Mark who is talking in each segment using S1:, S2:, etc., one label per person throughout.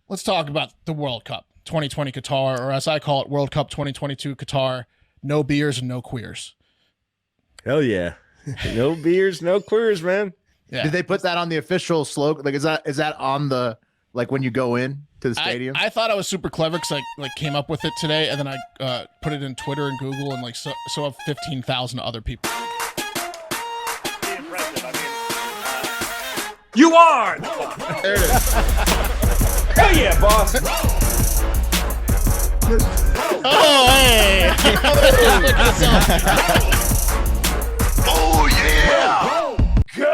S1: Let's talk about the World Cup 2020 Qatar, or as I call it, World Cup 2022 Qatar. No beers and no queers.
S2: Hell yeah. No beers, no queers, man.
S3: Yeah. Did they put that on the official slogan? Like, is that on the, like, when you go in to the stadium?
S1: I thought I was super clever because I came up with it today, and then I put it in Twitter and Google, and so have 15,000 other people.
S2: You are.
S3: There it is.
S2: Hell yeah, boss.
S1: Oh, hey.
S4: Oh, yeah.
S2: Good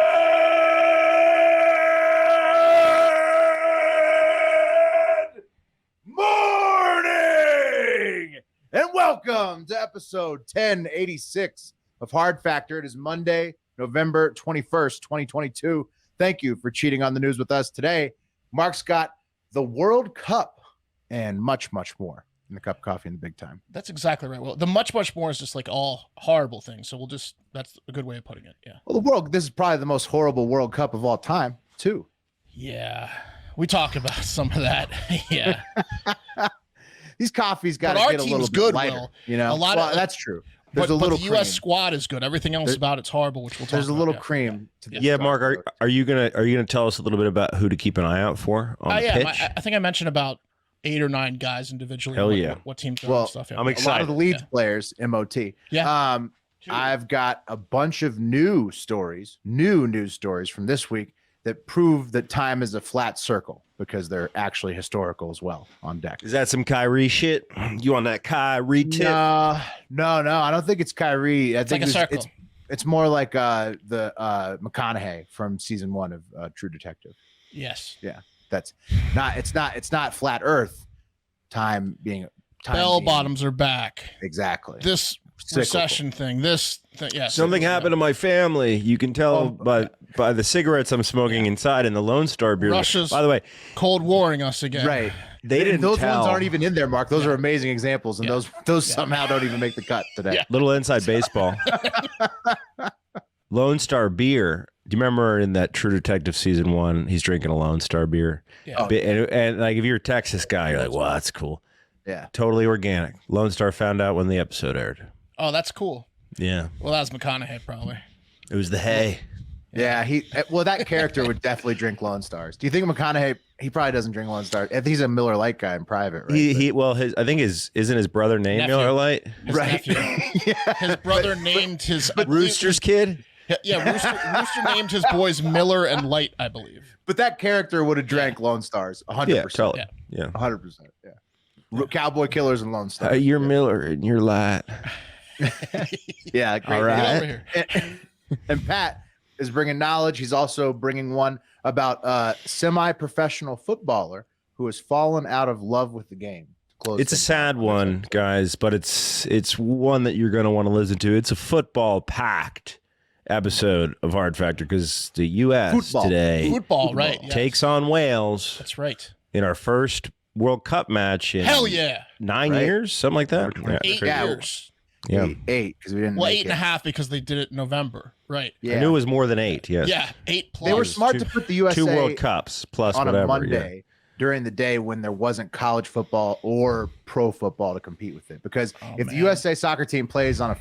S2: morning.
S3: And welcome to episode 1086 of Hard Factor. It is Monday, November 21st, 2022. Thank you for cheating on the news with us today. Mark's got the World Cup and much, much more in the cup of coffee in the big time.
S1: That's exactly right. Well, the much, much more is just like all horrible things. So that's a good way of putting it. Yeah.
S3: Well, this is probably the most horrible World Cup of all time, too.
S1: Yeah. We talk about some of that. Yeah.
S3: These coffees got to get a little bit lighter. You know, that's true. There's a little
S1: the U.S. squad is good. Everything else about it's horrible, which we'll talk about.
S3: There's a little cream.
S2: Yeah, Mark, are you gonna tell us a little bit about who to keep an eye out for on the pitch?
S1: I think I mentioned about 8 or 9 guys individually.
S2: Hell yeah.
S1: What teams and stuff. Yeah.
S2: I'm excited.
S3: A lot of the Leeds players, MOT.
S1: Yeah.
S3: I've got a bunch of new news stories from this week that prove that time is a flat circle because they're actually historical as well on deck.
S2: Is that some Kyrie shit? You on that Kyrie tip?
S3: No. I don't think it's Kyrie. I think
S1: like a circle.
S3: It's more like the McConaughey from season 1 of True Detective.
S1: Yes.
S3: Yeah. That's not. It's not flat Earth. Time
S1: Bell bottoms are back.
S3: Exactly.
S1: This recession thing. Yeah.
S2: Something happened to my family. You can tell by the cigarettes I'm smoking inside and the Lone Star beer.
S1: Russia's,
S2: by the way,
S1: cold warring us again.
S3: Right. Those ones aren't even in there, Mark. Those are amazing examples, and those somehow don't even make the cut today.
S1: Yeah.
S2: Little inside baseball. Lone Star beer. Do you remember in that True Detective season 1, he's drinking a Lone Star beer?
S1: Yeah.
S2: And like if you're a Texas guy, you're like, wow, that's cool.
S3: Yeah.
S2: Totally organic. Lone Star found out when the episode aired.
S1: Oh, that's cool.
S2: Yeah.
S1: Well, that was McConaughey probably.
S2: It was the hay.
S3: Yeah, that character would definitely drink Lone Stars. Do you think McConaughey? He probably doesn't drink Lone Stars. I think he's a Miller Lite guy in private, right?
S2: I think isn't his brother named
S1: Nephew.
S2: Miller Lite?
S1: His nephew.
S3: Yeah.
S1: His brother named his
S2: Rooster's kid.
S1: Yeah, Rooster named his boys Miller and Light, I believe.
S3: But that character would have drank Lone Stars 100%.
S2: Yeah, totally. Yeah,
S3: 100%. Yeah. Cowboy Killers and Lone Stars.
S2: You're Miller and you're Light.
S3: Yeah, great.
S2: All right.
S1: Get over here.
S3: And Pat is bringing knowledge. He's also bringing one about a semi-professional footballer who has fallen out of love with the game.
S2: It's a sad one, guys, but it's one that you're going to want to listen to. It's a football-packed episode of Hard Factor because the U.S. today takes on Wales.
S1: That's right.
S2: In our first World Cup match in 9 years, something like that.
S1: Yeah, 8 years.
S2: Yeah,
S3: 8 because we didn't.
S1: Well, 8.5 because they did it in November, right?
S3: Yeah.
S2: I knew it was more than 8. Yes.
S1: Yeah, 8 plus.
S3: They were smart to put the USA
S2: 2 World Cups plus
S3: on
S2: whatever,
S3: a Monday during the day when there wasn't college football or pro football to compete with it. Because if the USA soccer team plays on a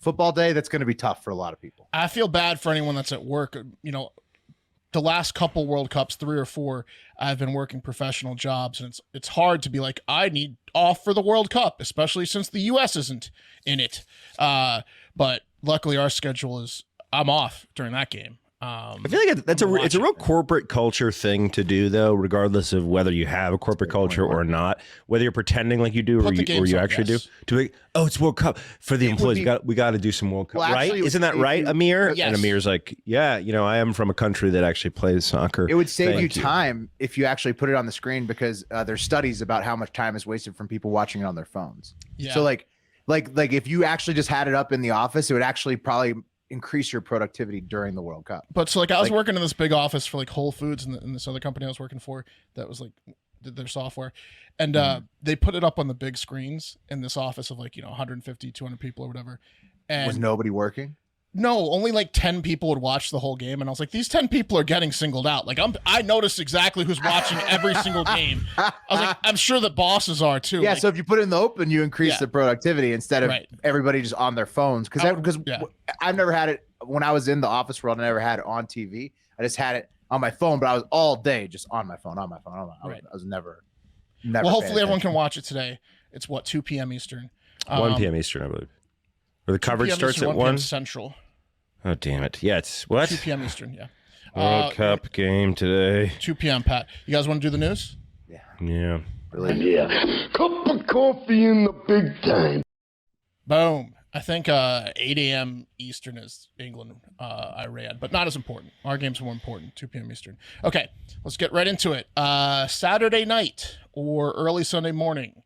S3: football day, that's going to be tough for a lot of people.
S1: I feel bad for anyone that's at work. You know, the last couple World Cups, 3 or 4, I've been working professional jobs, and it's hard to be like, I need off for the World Cup, especially since the U.S. isn't in it. But luckily, our schedule is I'm off during that game.
S2: I feel like it's a real corporate culture thing to do, though, regardless of whether you have a corporate culture or not, whether you're pretending like you do or you actually do. To be, it's World Cup for the employees. We got to do some World Cup, right? Isn't that right, Amir?
S1: Yes.
S2: And Amir's like, yeah, I am from a country that actually plays soccer.
S3: It would save you time if you actually put it on the screen because there's studies about how much time is wasted from people watching it on their phones. Yeah. So like if you actually just had it up in the office, it would actually probably increase your productivity during the World Cup.
S1: But so I was working in this big office for Whole Foods and this other company I was working for that was did their software, and they put it up on the big screens in this office of 150, 200 people or whatever. And
S3: was nobody working?
S1: No, only like 10 people would watch the whole game, and I was like, these 10 people are getting singled out. Like I noticed exactly who's watching every single game. I was like, I'm sure the bosses are too.
S3: Yeah,
S1: like,
S3: so if you put it in the open, you increase the productivity instead of everybody just on their phones. Because I've never had it when I was in the office world. I never had it on TV. I just had it on my phone, but I was all day just on my phone. I was never.
S1: Well, hopefully everyone can watch it today. It's what, 2 p.m. Eastern.
S2: 1 p.m. Eastern, I believe. Or the coverage starts
S1: Eastern,
S2: at 1
S1: Central.
S2: Oh, damn it. Yeah, it's what?
S1: 2 p.m. Eastern, yeah.
S2: World Cup game today.
S1: 2 p.m., Pat. You guys want to do the news?
S2: Yeah.
S3: Really?
S4: Yeah. Cup of coffee in the big time.
S1: Boom. I think 8 a.m. Eastern is England, Iran, but not as important. Our game's more important, 2 p.m. Eastern. Okay, let's get right into it. Saturday night or early Sunday morning,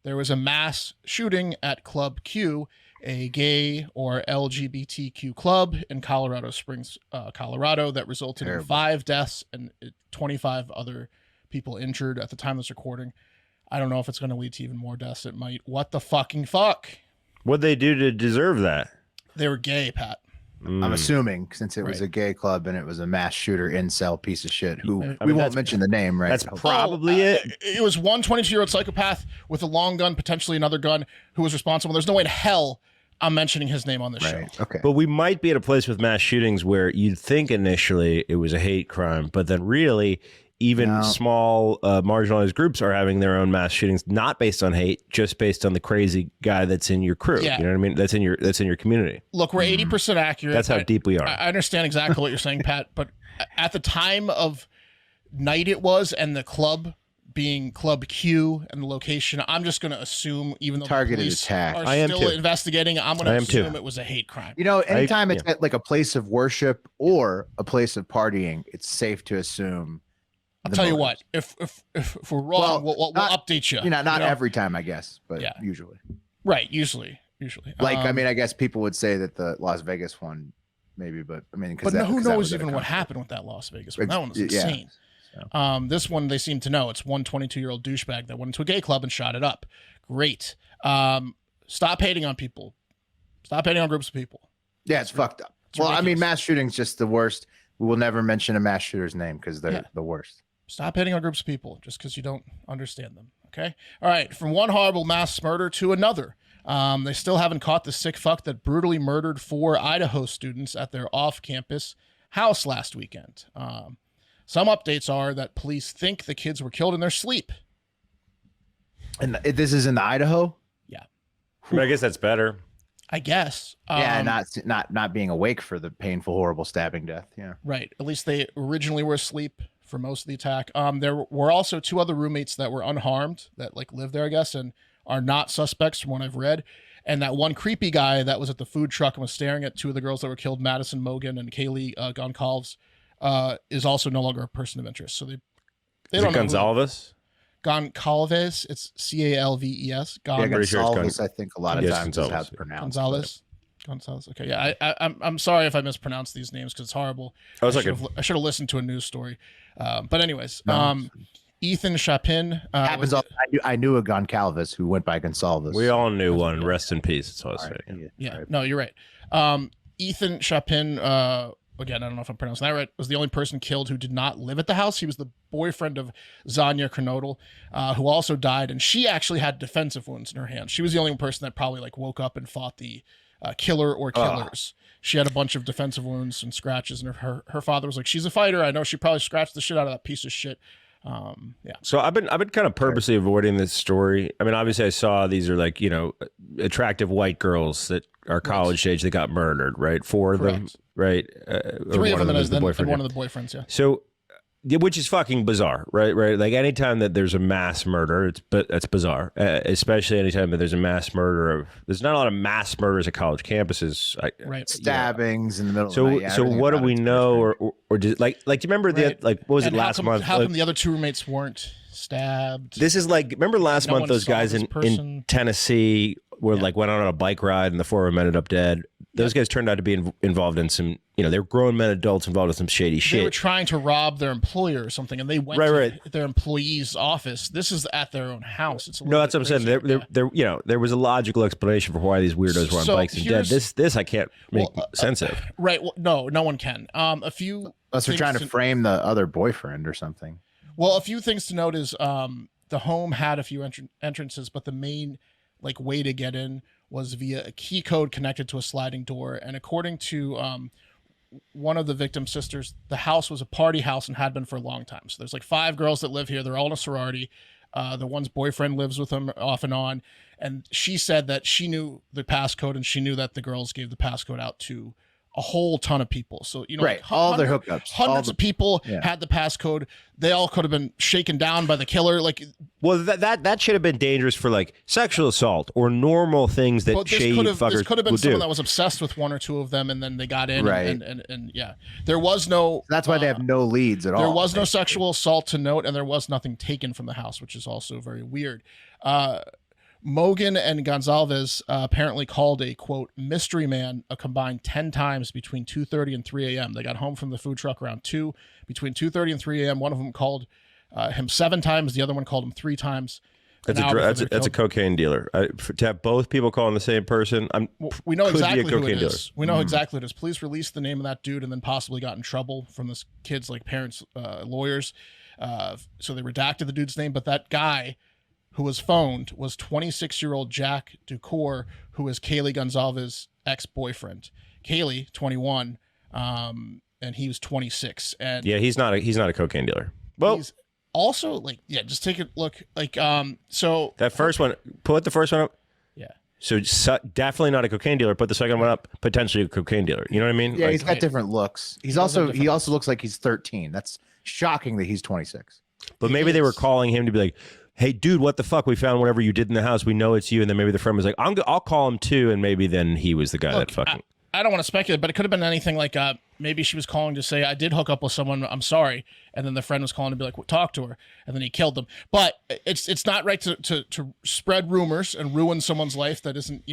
S1: there was a mass shooting at Club Q, a gay or LGBTQ club in Colorado Springs, Colorado, that resulted in 5 deaths and 25 other people injured at the time of this recording. I don't know if it's going to lead to even more deaths. It might. What the fucking fuck?
S2: What'd they do to deserve that?
S1: They were gay, Pat.
S3: I'm assuming since it was a gay club and it was a mass shooter incel piece of shit who we won't mention the name, right?
S2: That's probably it.
S1: It was one 22-year-old psychopath with a long gun, potentially another gun, who was responsible. There's no way in hell I'm mentioning his name on this show.
S3: Okay.
S2: But we might be at a place with mass shootings where you'd think initially it was a hate crime, but then really even small marginalized groups are having their own mass shootings, not based on hate, just based on the crazy guy that's in your crew.
S1: Yeah.
S2: You know what I mean? That's in your community.
S1: Look, we're 80% accurate.
S2: That's how deep we are.
S1: I understand exactly what you're saying, Pat, but at the time of night it was, and the club being Club Q and the location, I'm just going to assume, even though
S3: targeted
S1: the police
S3: attack
S1: are
S2: I am
S1: still
S2: too.
S1: investigating, I'm going to assume it was a hate crime.
S3: You know, anytime it's at like a place of worship or a place of partying, it's safe to assume.
S1: I'll tell you what, if we're wrong, we'll update you.
S3: Not every time, I guess, but usually.
S1: Right, usually.
S3: Like, I mean, I guess people would say that the Las Vegas one, maybe, but I mean,
S1: but who knows even what happened with that Las Vegas one? That one was insane. Yeah, so. This one, they seem to know. It's one 22-year-old douchebag that went into a gay club and shot it up. Great. Stop hating on people. Stop hating on groups of people.
S3: Yeah, it's fucked up. Well, ridiculous. I mean, mass shooting's just the worst. We will never mention a mass shooter's name because they're the worst.
S1: Stop hating on groups of people just because you don't understand them, okay? All right, from one horrible mass murder to another. They still haven't caught the sick fuck that brutally murdered 4 Idaho students at their off-campus house last weekend. Some updates are that police think the kids were killed in their sleep.
S3: And this is in Idaho?
S1: Yeah.
S2: I guess that's better.
S1: I guess.
S3: Not being awake for the painful, horrible stabbing death. Yeah.
S1: Right. At least they originally were asleep for most of the attack. There were also 2 other roommates that were unharmed that lived there, I guess, and are not suspects from what I've read. And that one creepy guy that was at the food truck and was staring at 2 of the girls that were killed, Madison Mogan and Kaylee Goncalves, is also no longer a person of interest. So they don't know.
S2: Gonzalez?
S1: Goncalves. It's Calves.
S3: Gonzalez, I think a lot of times is how it's pronounced.
S1: Gonzalez. Okay, yeah. I'm sorry if I mispronounced these names because it's horrible. I should have listened to a news story. But anyways, Ethan Chapin.
S3: I knew a Goncalves who went by Gonsalves.
S2: We all knew one. Rest in peace. That's what I was saying.
S1: Yeah. No, you're right. Ethan Chapin. Again, I don't know if I'm pronouncing that right, was the only person killed who did not live at the house. He was the boyfriend of Zanya Kernodle, who also died, and she actually had defensive wounds in her hand. She was the only person that probably woke up and fought the killer or killers. She had a bunch of defensive wounds and scratches, and her father was like, she's a fighter. I know she probably scratched the shit out of that piece of shit.
S2: So I've been kind of purposely avoiding this story. I mean, obviously I saw these are attractive white girls that are college age that got murdered, right? 4 of them, right?
S1: 3 of them and one of the boyfriends, yeah.
S2: So, which is fucking bizarre, right? Like anytime that there's a mass murder, that's bizarre. Especially anytime that there's a mass murder there's not a lot of mass murders at college campuses,
S1: right?
S3: Stabbings in the middle.
S2: So,
S3: of the night.
S2: So what do we know, or do you remember what was it last month?
S1: How come the other 2 roommates weren't stabbed?
S2: This is remember last month those guys in Tennessee were went on a bike ride and the 4 of them ended up dead. those guys turned out to be involved in some, they're grown men, adults involved in some shady shit.
S1: They were trying to rob their employer or something, and they went to their employee's office. This is at their own house. It's that's what I'm saying.
S2: There was a logical explanation for why these weirdos were on bikes and dead. This I can't make sense of.
S1: Right. Well, no one can.
S3: Unless they're trying to frame the other boyfriend or something.
S1: Well, a few things to note is the home had a few entrances, but the main way to get in was via a key code connected to a sliding door. And according to one of the victim's sisters, the house was a party house and had been for a long time. So there's 5 girls that live here. They're all in a sorority. The one's boyfriend lives with them off and on. And she said that she knew the passcode, and she knew that the girls gave the passcode out to a whole ton of people. So,
S3: all their hookups.
S1: Hundreds of people had the passcode. They all could have been shaken down by the killer.
S2: Well, that should have been dangerous for sexual assault or normal things that shady fuckers
S1: This could have been
S2: would
S1: someone
S2: do.
S1: that was obsessed with one or two of them, and then they got in.
S3: Right.
S1: And yeah, there was no.
S3: That's why they have no leads at all.
S1: There was no sexual assault to note, and there was nothing taken from the house, which is also very weird. Mogan and Gonzalez apparently called a, quote, mystery man a combined 10 times between 2:30 and 3 a.m. They got home from the food truck around 2. Between 2:30 and 3 a.m., one of them called him 7 times. The other one called him 3 times.
S2: That's a cocaine dealer. To have both people calling the same person,
S1: we know exactly who it is. We know exactly who it is. Police released the name of that dude and then possibly got in trouble from this kid's parents, lawyers. So they redacted the dude's name, but that guy who was phoned was 26-year-old Jack Ducour, who is Kaylee Gonzalez's ex-boyfriend. Kaylee, 21, and he was 26. And
S2: yeah, he's not a cocaine dealer. Well,
S1: he's also just take a look. So
S2: that first one, put the first one up.
S1: Yeah.
S2: So definitely not a cocaine dealer. Put the second one up, potentially a cocaine dealer. You know what I mean?
S3: Yeah, he's got different looks. He also looks like he's 13. That's shocking that he's 26.
S2: But maybe they were calling him to be like, hey, dude, what the fuck? We found whatever you did in the house. We know it's you. And then maybe the friend was like, I'll call him too. And maybe then he was the guy that fucking.
S1: I don't want to speculate, but it could have been anything maybe she was calling to say, I did hook up with someone. I'm sorry. And then the friend was calling to be like, well, talk to her. And then he killed them. But it's not right to spread rumors and ruin someone's life that isn't,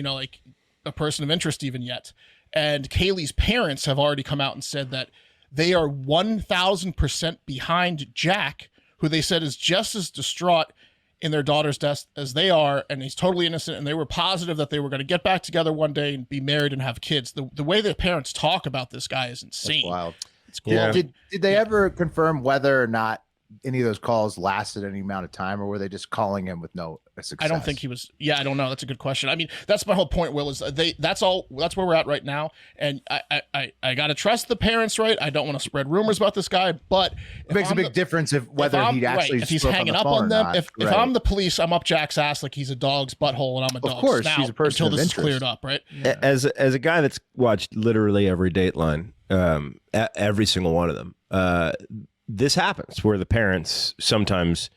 S1: a person of interest even yet. And Kaylee's parents have already come out and said that they are 1,000% behind Jack, who they said is just as distraught in their daughter's death as they are, and he's totally innocent, and they were positive that they were going to get back together one day and be married and have kids. The way their parents talk about this guy is insane.
S3: That's wild.
S1: It's cool.
S3: Yeah. Did they ever confirm whether or not any of those calls lasted any amount of time, or were they just calling him with no success?
S1: I don't think he was. Yeah, I don't know. That's a good question. I mean, that's my whole point, Will, is that's where we're at right now. And I got to trust the parents, right? I don't want to spread rumors about this guy, but
S3: it makes a big difference whether he'd actually
S1: if he's hanging up on them. If I'm the police, I'm up Jack's ass like he's a dog's butthole and I'm a dog.
S3: Of course, he's a person
S1: until this is
S3: interest.
S1: cleared up, right?
S2: Yeah. As a guy that's watched literally every Dateline, every single one of them, this happens where the parents sometimes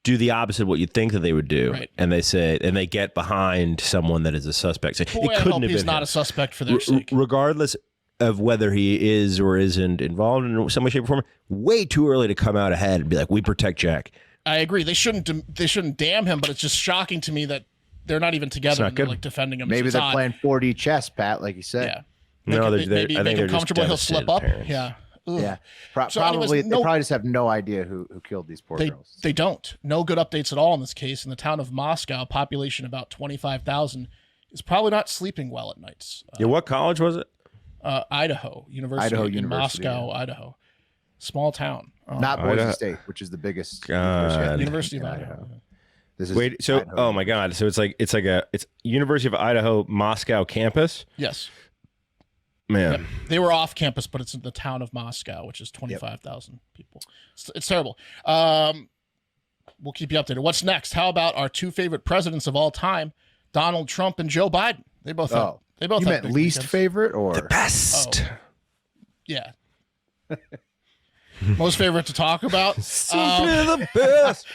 S2: do the opposite of what you think that they would do,
S1: right.
S2: And they get behind someone that is a suspect. So
S1: Boy, I hope he's not a suspect for their sake.
S2: Regardless of whether he is or isn't involved in some way, shape, or form, way too early to come out ahead and be like, we protect Jack.
S1: I agree. They shouldn't damn him, but it's just shocking to me that they're not even together and they're defending him.
S3: Maybe they're playing 4D chess, Pat, like you said.
S1: Yeah.
S2: Maybe
S1: make him comfortable. He'll slip up.
S2: Parents.
S1: Yeah. Ugh.
S3: Yeah,
S1: So
S3: probably
S1: anyways,
S3: they probably just have no idea who killed these poor girls.
S1: They don't. No good updates at all in this case. In the town of Moscow, population about 25,000, is probably not sleeping well at nights.
S2: What college was it?
S1: Idaho University in Moscow, Idaho. Small town.
S3: Not Boise State, which is the biggest
S1: University of Idaho.
S3: This is
S2: so
S3: Idaho.
S2: Oh my God! So it's University of Idaho Moscow campus.
S1: Yes.
S2: Man,
S1: Yep. They were off campus, but it's in the town of Moscow, which is 25,000 people. It's terrible. We'll keep you updated. What's next? How about our two favorite presidents of all time, Donald Trump and Joe Biden? They both. You
S3: meant least favorite or
S2: the best?
S1: Oh. Yeah. Most favorite to talk about.
S2: The best.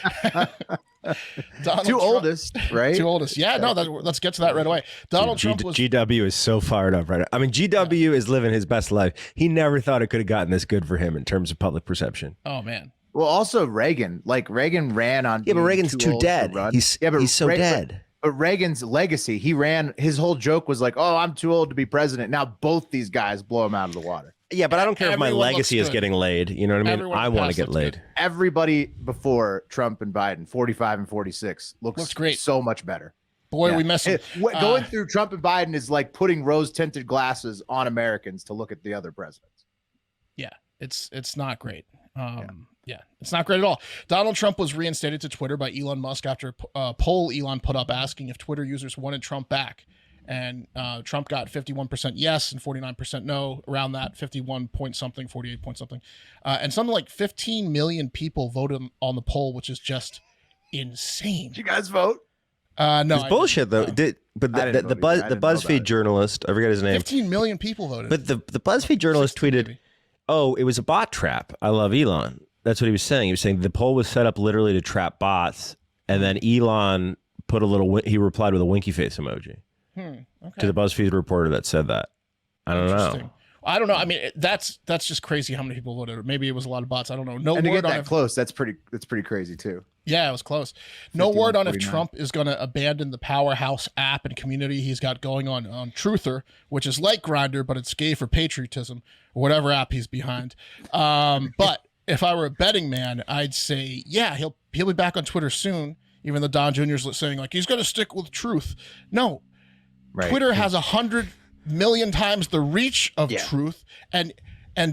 S3: Two oldest, right?
S1: Two oldest. Yeah, no, let's get to that right away. Donald Trump was...
S2: GW is so fired up right now. I mean, GW is living his best life. He never thought it could have gotten this good for him in terms of public perception.
S1: Oh, man.
S3: Well, also Reagan. Reagan ran on...
S2: Yeah, but Reagan's too dead. He's so dead.
S3: But Reagan's legacy, his whole joke was like, oh, I'm too old to be president. Now both these guys blow him out of the water.
S2: Yeah, but I don't care if my legacy is getting laid. You know what I mean? I want to get laid.
S3: Good. Everybody before Trump and Biden, 45 and 46, looks great. So much better.
S1: Boy, we miss him.
S3: Going through Trump and Biden is like putting rose-tinted glasses on Americans to look at the other presidents.
S1: Yeah, it's not great. Yeah, it's not great at all. Donald Trump was reinstated to Twitter by Elon Musk after a poll Elon put up asking if Twitter users wanted Trump back. And Trump got 51% yes and 49% no, around that, 51 point something, 48 point something. And something like 15 million people voted on the poll, which is just insane.
S3: Did you guys vote?
S2: No. It's bullshit, though. The BuzzFeed journalist, I forget his name.
S1: 15 million people voted.
S2: But the BuzzFeed journalist tweeted, maybe. Oh, it was a bot trap. I love Elon. That's what he was saying. He was saying the poll was set up literally to trap bots. And then Elon he replied with a winky face emoji. Okay. To the BuzzFeed reporter that said that. I don't know.
S1: I don't know. I mean, that's just crazy how many people voted. Maybe it was a lot of bots. I don't know. No
S3: and
S1: word
S3: to get
S1: on
S3: that close. That's pretty crazy too.
S1: Yeah, it was close. No word on if Trump is going to abandon the powerhouse app and community he's got going on Truther, which is like Grindr, but it's gay for patriotism, or whatever app he's behind. But if I were a betting man, I'd say, yeah, he'll be back on Twitter soon. Even though Don Jr.'s saying like he's going to stick with truth. No. Right. Twitter has 100 million times the reach of truth, and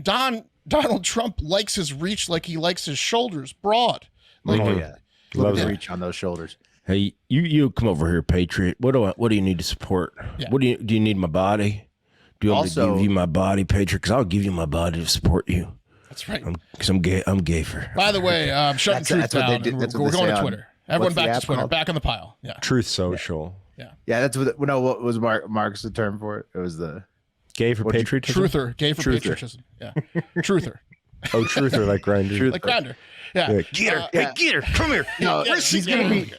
S1: Donald Trump likes his reach like he likes his shoulders broad. Like,
S3: loves reach on those shoulders.
S2: Hey, you come over here, Patriot. What do you need to support? Yeah. Do you need my body? Do you want me to give you my body, Patriot? Because I'll give you my body to support you.
S1: That's right.
S2: Because I'm gay. I'm gay for.
S1: By the way, shutting truth down. We're going to Twitter. Everyone back to Twitter.
S3: Called?
S1: Back on the pile. Yeah.
S2: Truth Social.
S3: Yeah, that's what was Mark's the term for it? It was the
S2: gay for patriotism.
S1: Truther, gay for patriotism. Yeah, truther.
S2: Oh, truther like Grindr.
S1: Like Grindr. Yeah.
S2: Get her. Hey, get her. Come here.
S3: No, he's gonna be.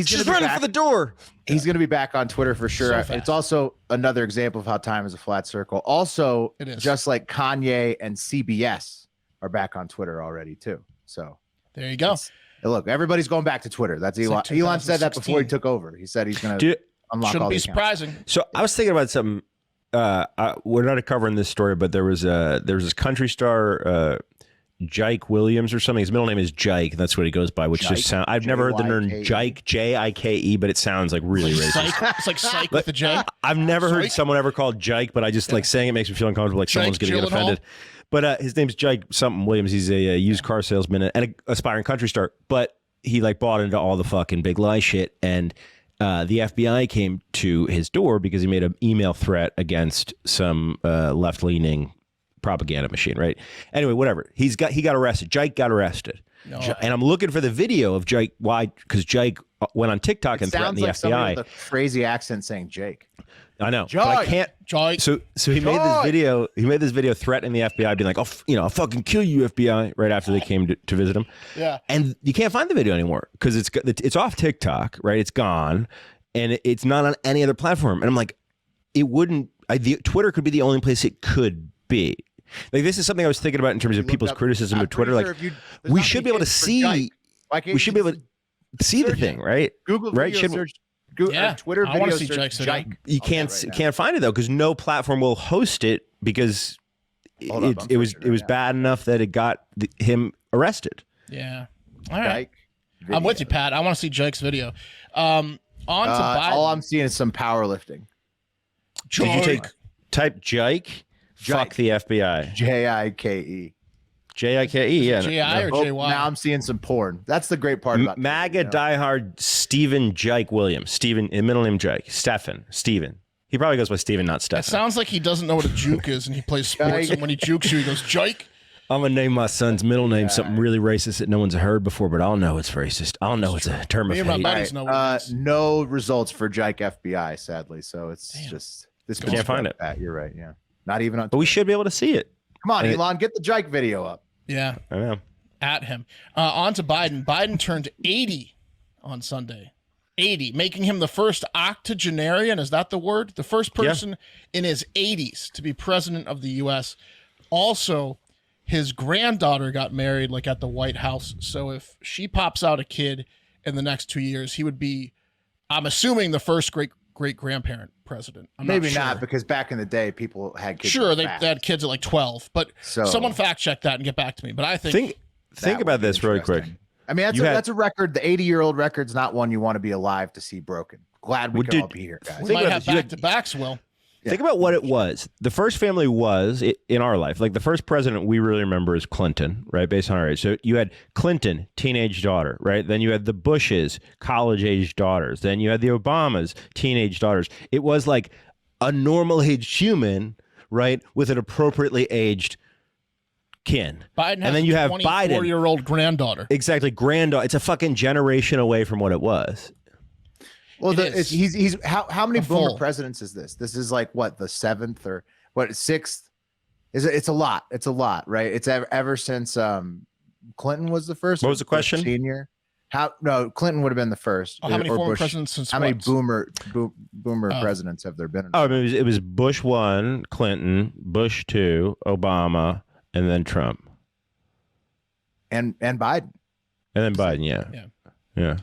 S2: She's running for the door.
S3: He's gonna be back on Twitter for sure. So it's also another example of how time is a flat circle. Also, just like Kanye and CBS are back on Twitter already too. So
S1: there you go.
S3: Look, everybody's going back to Twitter. That's Elon.
S1: Like
S3: Elon said that before he took over. He said he's gonna.
S1: Shouldn't be surprising.
S2: So I was thinking about something. We're not covering this story, but there was this country star, Jike Williams or something. His middle name is Jike. That's what he goes by, which just sounds. I've never heard the term Jike, Jike, but it sounds like really racist.
S1: It's like psych with the J.
S2: I've never heard someone ever called Jike, but I just like saying it makes me feel uncomfortable, like someone's going to get offended. But his name's Jike something Williams. He's a used car salesman and an aspiring country star. But he like bought into all the fucking big lie shit and. The FBI came to his door because he made an email threat against some left-leaning propaganda machine, right? Anyway, whatever. He got arrested. Jike got arrested. No. And I'm looking for the video of Jike. Why? Because Jike went on TikTok and threatened the FBI.
S3: With a crazy accent saying Jake.
S2: I know,
S3: Jike.
S2: but I can't.
S1: Jike.
S2: So he made this video. He made this video threatening the FBI, being like, I'll fucking kill you, FBI, right after they came to visit him.
S1: Yeah.
S2: And you can't find the video anymore because it's off TikTok, right? It's gone, and it's not on any other platform. And I'm like, Twitter could be the only place it could be. Like, this is something I was thinking about in terms of people's criticism of Twitter. Like, we should be able to see. We should be able to see the thing, right?
S3: Google
S2: right?
S3: Search. Twitter
S1: I want to see
S3: Jike.
S2: You can't find it though because no platform will host it because it was bad enough that it got him arrested.
S1: Yeah. All right. I'm with you, Pat. I want to see Jike's video. On to Biden.
S3: All I'm seeing is some powerlifting.
S2: Did you type Jike? Fuck the FBI.
S3: Jike.
S2: Jike, yeah.
S1: J-I or J-Y?
S3: Now I'm seeing some porn. That's the great part about
S2: MAGA diehard Stephen Jike Williams. Stephen, middle name Jike. Stephen. He probably goes by Stephen, not Stephen.
S1: It sounds like he doesn't know what a juke is and he plays sports and when he jukes you, he goes, Jike.
S2: I'm going to name my son's middle name something really racist that no one's heard before, but I'll know it's racist. I'll know it's a term of hate.
S3: No results for Jike FBI, sadly. So it's just... This
S2: can't find it.
S3: You're right, yeah. Not even on...
S2: But we should be able to see it.
S3: Come on, Elon, get the Jike video up.
S1: Yeah.
S2: I know.
S1: At him. On to Biden. Biden turned 80 on Sunday. 80, making him the first octogenarian. Is that the word? The first person in his 80s to be president of the U.S. Also, his granddaughter got married like at the White House. So if she pops out a kid in the next 2 years, he would be I'm assuming the first great-grandparent president. I'm
S3: Maybe
S1: not,
S3: not, because back in the day, people had kids.
S1: Sure, they had kids at like 12, but
S3: So-
S1: someone fact check that and get back to me. But I think
S2: think about this really quick.
S3: I mean, that's a record. The 80-year-old record's not one you want to be alive to see broken. Glad we can all be here, guys.
S1: we might have back-to-backs, Will.
S2: Think about what it was. The first family was in our life. Like the first president we really remember is Clinton, right? Based on our age. So you had Clinton, teenage daughter, right? Then you had the Bushes, college-age daughters. Then you had the Obamas, teenage daughters. It was like a normal-aged human, right, with an appropriately aged kin.
S1: Biden has
S2: and then you have
S1: 24-year-old granddaughter.
S2: Exactly, granddaughter. It's a fucking generation away from what it was.
S3: Well, he's how many boomer presidents is this? This is like what, the 7th or what, 6th? It's a lot. It's a lot, right? It's ever since Clinton was the first.
S2: What was the question?
S3: Senior. Clinton would have been the first.
S1: How many former presidents since
S3: how many boomer presidents have there been?
S2: Oh, it was Bush 1, Clinton, Bush 2, Obama, and then Trump.
S3: And Biden.
S2: And then Biden, yeah.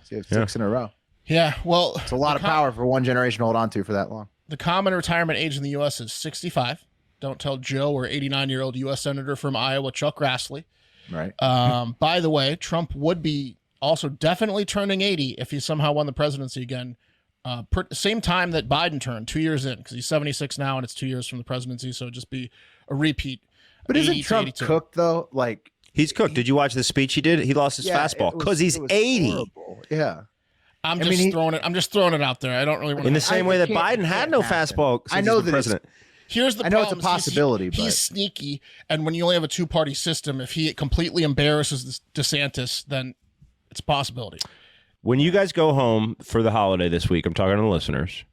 S3: So you have 6 in a row.
S1: Yeah, well,
S3: it's a lot of power for one generation to hold on to for that long.
S1: The common retirement age in the U.S. is 65. Don't tell Joe or 89-year-old U.S. Senator from Iowa, Chuck Grassley.
S3: Right.
S1: By the way, Trump would be also definitely turning 80 if he somehow won the presidency again. Same time that Biden turned, 2 years in, because he's 76 now and it's 2 years from the presidency, so it'd just be a repeat.
S3: But isn't Trump cooked, though? Like,
S2: he's cooked. Did you watch the speech he did? He lost his fastball because he's 80.
S3: Horrible. Yeah.
S1: I'm just throwing it out there. I don't really want to.
S2: In the same way that Biden had no fastball.
S3: I know that
S2: president.
S1: Here's the
S3: I know
S1: problem.
S3: it's a possibility, but
S1: he's sneaky, and when you only have a two-party system, if he completely embarrasses DeSantis, then it's a possibility.
S2: When you guys go home for the holiday this week, I'm talking to the listeners,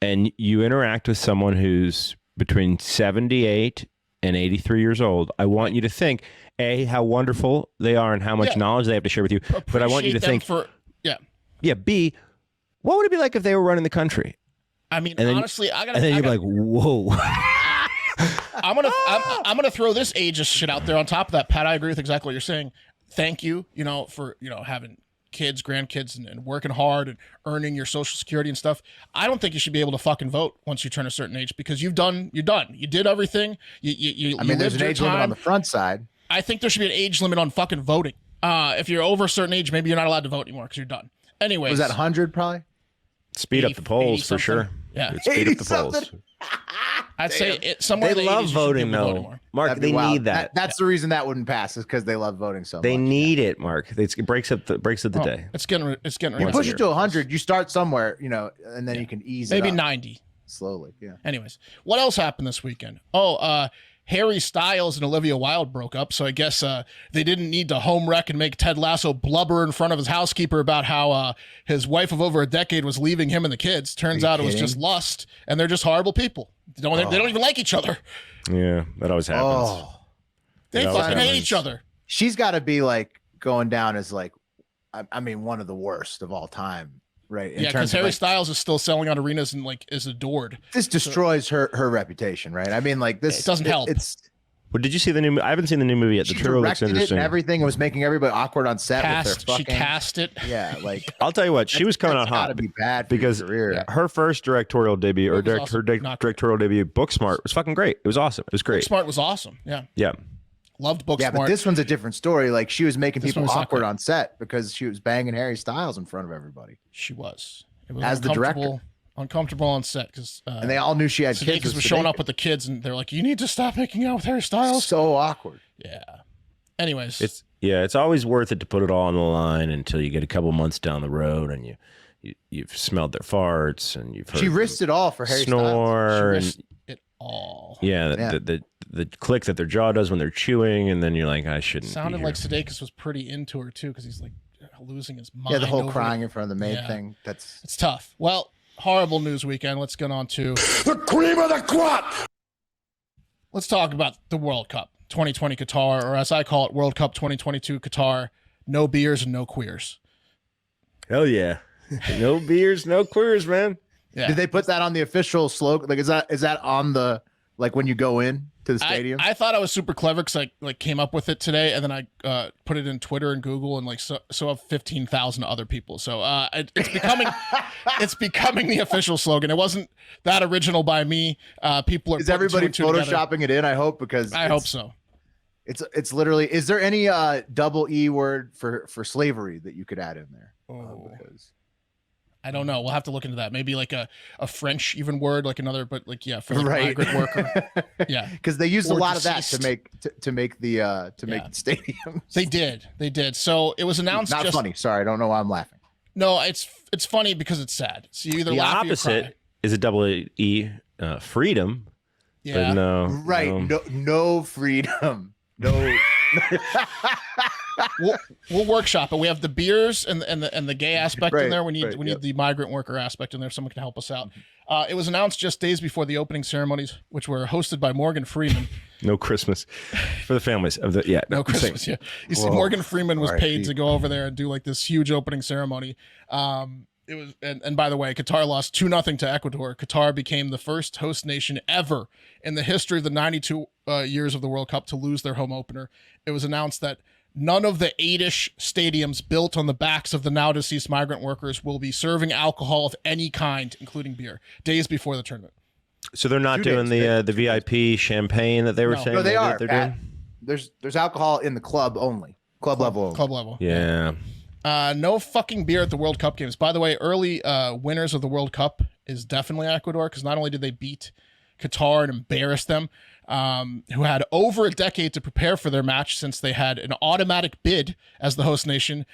S2: and you interact with someone who's between 78 and 83 years old, I want you to think, A, how wonderful they are and how much knowledge they have to share with you. But I want you to think, B, what would it be like if they were running the country?
S1: I mean, honestly,
S2: and then you're like, whoa.
S1: I'm gonna throw this ageist shit out there on top of that, Pat. I agree with exactly what you're saying. Thank you, for having kids, grandkids, and working hard and earning your Social Security and stuff. I don't think you should be able to fucking vote once you turn a certain age because you're done. You did everything.
S3: There's an age limit on the front side.
S1: I think there should be an age limit on fucking voting. If you're over a certain age, maybe you're not allowed to vote anymore because you're done. Anyways,
S3: was that 100 probably?
S2: Speed up the polls for sure.
S1: Yeah,
S2: speed up the polls.
S1: I'd say somewhere
S2: they love voting though, Mark. They need that.
S3: That's the reason that wouldn't pass is because they love voting so much.
S2: They need it, Mark. It breaks up the day.
S1: It's getting.
S3: You push it to 100. You start somewhere, and then you can ease
S1: maybe
S3: it up
S1: 90
S3: slowly. Yeah.
S1: Anyways, what else happened this weekend? Harry Styles and Olivia Wilde broke up, so I guess they didn't need to home wreck and make Ted Lasso blubber in front of his housekeeper about how his wife of over a decade was leaving him and the kids. Turns out it was just lust, and they're just horrible people. They don't even like each other.
S2: Yeah, that always happens.
S1: They fucking hate each other.
S3: She's got to be like going down as like, one of the worst of all time. Right.
S1: Because Harry Styles is still selling out arenas and is adored.
S3: This destroys her reputation, right? I mean, like this.
S1: It doesn't help.
S2: Well, did you see the new? I haven't seen the new movie yet. The trailer looks interesting.
S3: And everything was making everybody awkward on set.
S1: She cast it.
S3: Yeah, like
S2: I'll tell you what, she was coming out hot.
S3: Be bad
S2: because her first directorial debut her directorial debut, Booksmart, was fucking great. It was awesome. It was great.
S1: Booksmart was awesome. Yeah.
S2: Yeah.
S1: Loved Booksmart.
S3: Yeah, but this one's a different story. Like she was making people awkward on set because she was banging Harry Styles in front of everybody.
S1: She was. It was
S3: as the director.
S1: Uncomfortable on set because
S3: and they all knew she had kids.
S1: Was showing up with the kids, and they're like, "You need to stop making out with Harry Styles."
S3: So awkward.
S1: Yeah. Anyways,
S2: it's always worth it to put it all on the line until you get a couple months down the road, and you've smelled their farts, and you've heard.
S3: She risked it all for Harry
S2: snore
S3: Styles.
S2: She
S1: risked it all.
S2: Yeah, the click that their jaw does when they're chewing, and then you're like, I shouldn't.
S1: Sounded like Sudeikis was pretty into her too, because he's like losing his mind.
S3: Yeah, the whole crying in front of the maid thing.
S1: It's tough. Well, horrible news weekend. Let's get on to
S4: the cream of the crop.
S1: Let's talk about the World Cup 2020 Qatar, or as I call it, World Cup 2022 Qatar. No beers and no queers.
S2: Hell yeah. No beers, no queers, man.
S1: Yeah.
S3: Did they put that on the official slogan? Like, is that on the, like when you go in? to the stadium?
S1: I thought I was super clever because I like came up with it today, and then I put it in Twitter and Google, and like so have 15,000 other people. So it's becoming becoming the official slogan. It wasn't that original by me. People are.
S3: Is everybody photoshopping
S1: together.
S3: it in? I hope, because
S1: I hope so.
S3: It's literally. Is there any double E word for slavery that you could add in there? Because
S1: I don't know. We'll have to look into that. Maybe like a French even word, like another, but like for like migrant worker. Yeah,
S3: because they used
S1: or
S3: a lot
S1: deceased.
S3: of that to make the stadiums.
S1: They did. So it was announced.
S3: Not funny. Sorry, I don't know why I'm laughing.
S1: No, it's funny because it's sad. So you either
S2: the
S1: laugh
S2: opposite
S1: or you cry.
S2: is a double E, freedom.
S1: Yeah.
S2: But no.
S3: Right. No freedom. No.
S1: We'll workshop it. We have the beers and the gay aspect in there. We need the migrant worker aspect in there. Someone can help us out. It was announced just days before the opening ceremonies, which were hosted by Morgan Freeman.
S2: No Christmas for the families of the
S1: no Christmas. Yeah, you see, Morgan Freeman was paid to go over there and do like this huge opening ceremony. It was, and by the way, Qatar lost 2-0 to Ecuador. Qatar became the first host nation ever in the history of the 92 years of the World Cup to lose their home opener. It was announced that none of the 8-ish stadiums built on the backs of the now deceased migrant workers will be serving alcohol of any kind, including beer, days before the tournament.
S2: So they're not doing the VIP champagne that they were saying.
S3: No, they are.
S2: They're doing?
S3: There's alcohol in the club only. Club level.
S1: Club level.
S2: Yeah.
S1: No fucking beer at the World Cup games. By the way, early winners of the World Cup is definitely Ecuador, because not only did they beat Qatar and embarrass them, who had over a decade to prepare for their match since they had an automatic bid as the host nation.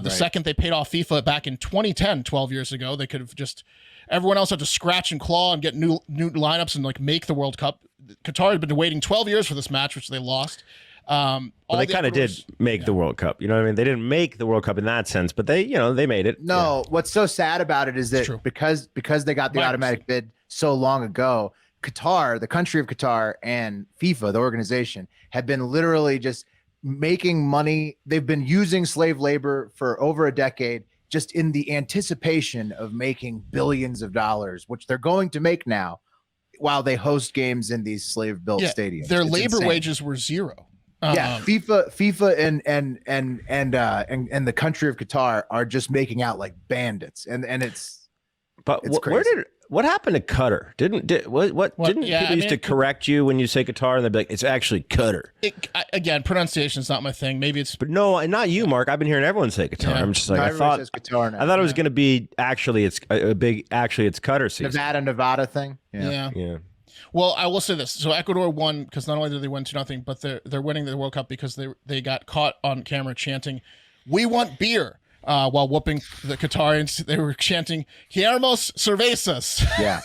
S1: Second they paid off FIFA back in 2010, 12 years ago, they could have just, everyone else had to scratch and claw and get new lineups and like make the World Cup. Qatar had been waiting 12 years for this match, which they lost.
S2: Well, they kind of did make the World Cup. You know what I mean? They didn't make the World Cup in that sense, but they made it.
S3: No, what's so sad about it is that because they got the automatic bid so long ago, Qatar, the country of Qatar, and FIFA, the organization, have been literally just making money. They've been using slave labor for over a decade, just in the anticipation of making billions of dollars, which they're going to make now while they host games in these slave-built stadiums.
S1: Their labor wages were zero.
S3: FIFA and the country of Qatar are just making out like bandits, and it's.
S2: But what happened to Qatar? Didn't people used to correct you when you say Qatar, and they'd be like, it's actually Qatar.
S1: Again, pronunciation is not my thing. Maybe it's.
S2: But no, not you, Mark. I've been hearing everyone say Qatar. Yeah. I'm just like, I thought it was going to be actually it's Qatar season.
S3: Nevada thing.
S2: Yeah.
S1: Well, I will say this. So Ecuador won because not only did they win 2-0, but they're winning the World Cup because they got caught on camera chanting, "We want beer," while whooping the Qatarians. They were chanting, "Queremos cervezas."
S3: Yeah.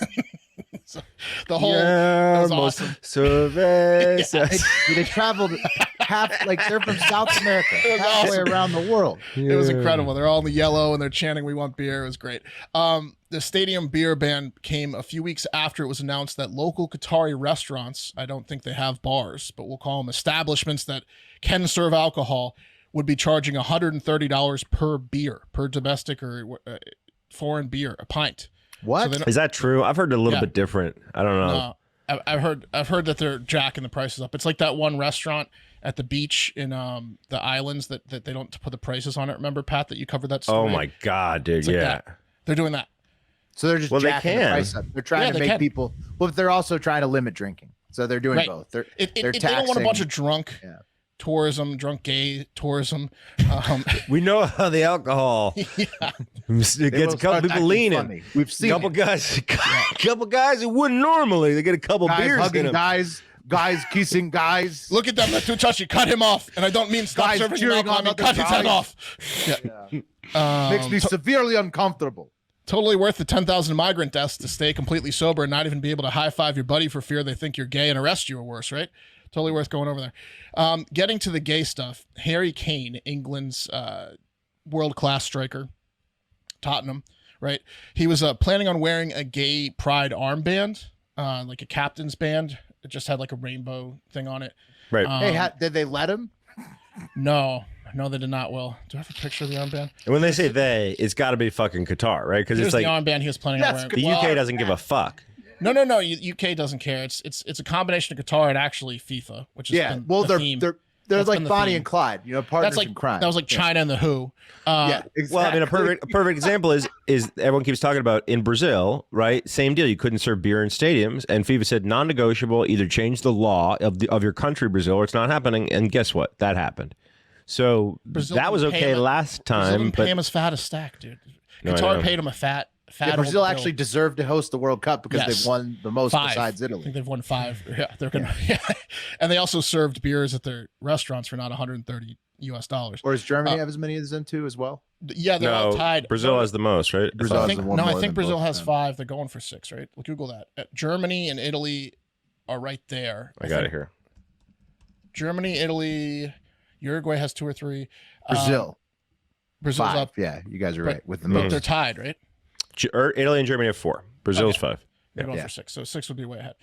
S1: So the whole that was awesome.
S2: Cervezas.
S3: They traveled they're from South America, halfway around the world.
S1: It was incredible. They're all in the yellow and they're chanting, "We want beer." It was great. The stadium beer ban came a few weeks after it was announced that local Qatari restaurants, I don't think they have bars, but we'll call them establishments that can serve alcohol, would be charging $130 per beer, per domestic or foreign beer, a pint.
S3: What?
S2: Is that true? I've heard a little bit different. I don't know.
S1: I've heard that they're jacking the prices up. It's like that one restaurant at the beach in the islands that they don't put the prices on it. Remember, Pat, that you covered that story?
S2: Oh my God, dude.
S1: Like that. They're doing that.
S3: So they're just jacking the price up. They're trying to make people, but they're also trying to limit drinking. So they're doing both. They're taxing.
S1: They don't want a bunch of drunk tourism, drunk gay tourism.
S2: We know how the alcohol it gets a couple people leaning.
S3: Funny. We've seen
S2: couple guys who wouldn't normally. They get a couple beers
S3: hugging
S2: in them.
S3: Guys kissing guys.
S1: Look at them, they're too touchy. Cut him off. And I don't mean stop
S3: guys
S1: serving him alcohol. I mean cut his head off.
S3: Makes me severely uncomfortable.
S1: Totally worth the 10,000 migrant deaths to stay completely sober and not even be able to high-five your buddy for fear they think you're gay and arrest you or worse, right? Totally worth going over there. Getting to the gay stuff, Harry Kane, England's world-class striker, Tottenham, right? He was planning on wearing a gay pride armband, like a captain's band. It just had like a rainbow thing on it.
S2: Right.
S3: Hey, did they let him?
S1: No, they did not, Will. Do I have a picture of the armband?
S2: And when they say they, it's got to be fucking Qatar, right? Because it's like
S1: the armband he was planning on wearing.
S2: The UK doesn't give a fuck.
S1: No. UK doesn't care. It's a combination of Qatar and actually FIFA, which is
S3: they're like Bonnie and Clyde, partners in crime.
S1: That was like China and the WHO.
S3: Exactly.
S2: Well, I mean, a perfect example is everyone keeps talking about in Brazil, right? Same deal. You couldn't serve beer in stadiums, and FIFA said non-negotiable. Either change the law of your country, Brazil, or it's not happening. And guess what? That happened. So
S1: Brazil
S2: that was okay last time.
S1: Brazil didn't pay him as fat a stack, dude. Qatar paid him a fat.
S3: Brazil actually deserved to host the World Cup because they've won the most besides Italy.
S1: I think they've won 5. Yeah, they're gonna. Yeah. And they also served beers at their restaurants for not $130.
S3: Or does Germany have as many as them too as well?
S1: Yeah, they're all tied.
S2: Brazil has the most, right?
S3: Brazil has
S1: I think Brazil has 5. They're going for 6, right? Google that. Germany and Italy are right there.
S2: I got it here.
S1: Germany, Italy, Uruguay has 2 or 3.
S3: Brazil's
S1: 5.
S3: up. Yeah, you guys are right. With the most,
S1: they're tied, right?
S2: Italy and Germany have 4. Brazil's 5.
S1: They're going for 6, so 6 would be way ahead.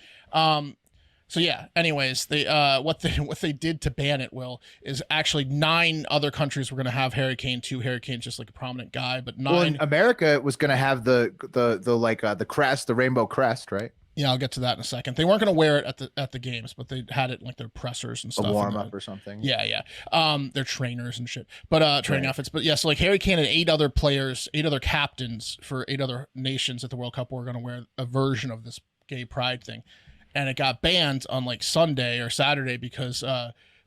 S1: So yeah. Anyways, they what they did to ban it, Will, is actually 9 other countries were going to have Harry Kane too. Harry Kane's just like a prominent guy, but 9.
S3: Well, America was going to have the crest, the rainbow crest, right?
S1: Yeah, I'll get to that in a second. They weren't going to wear it at the games, but they had it in like their pressers and stuff.
S3: A warm up or something.
S1: Yeah. They're trainers and shit, but training outfits. But yeah, so like Harry Kane and 8 other players, 8 other captains for 8 other nations at the World Cup were going to wear a version of this gay pride thing, and it got banned on like Sunday or Saturday because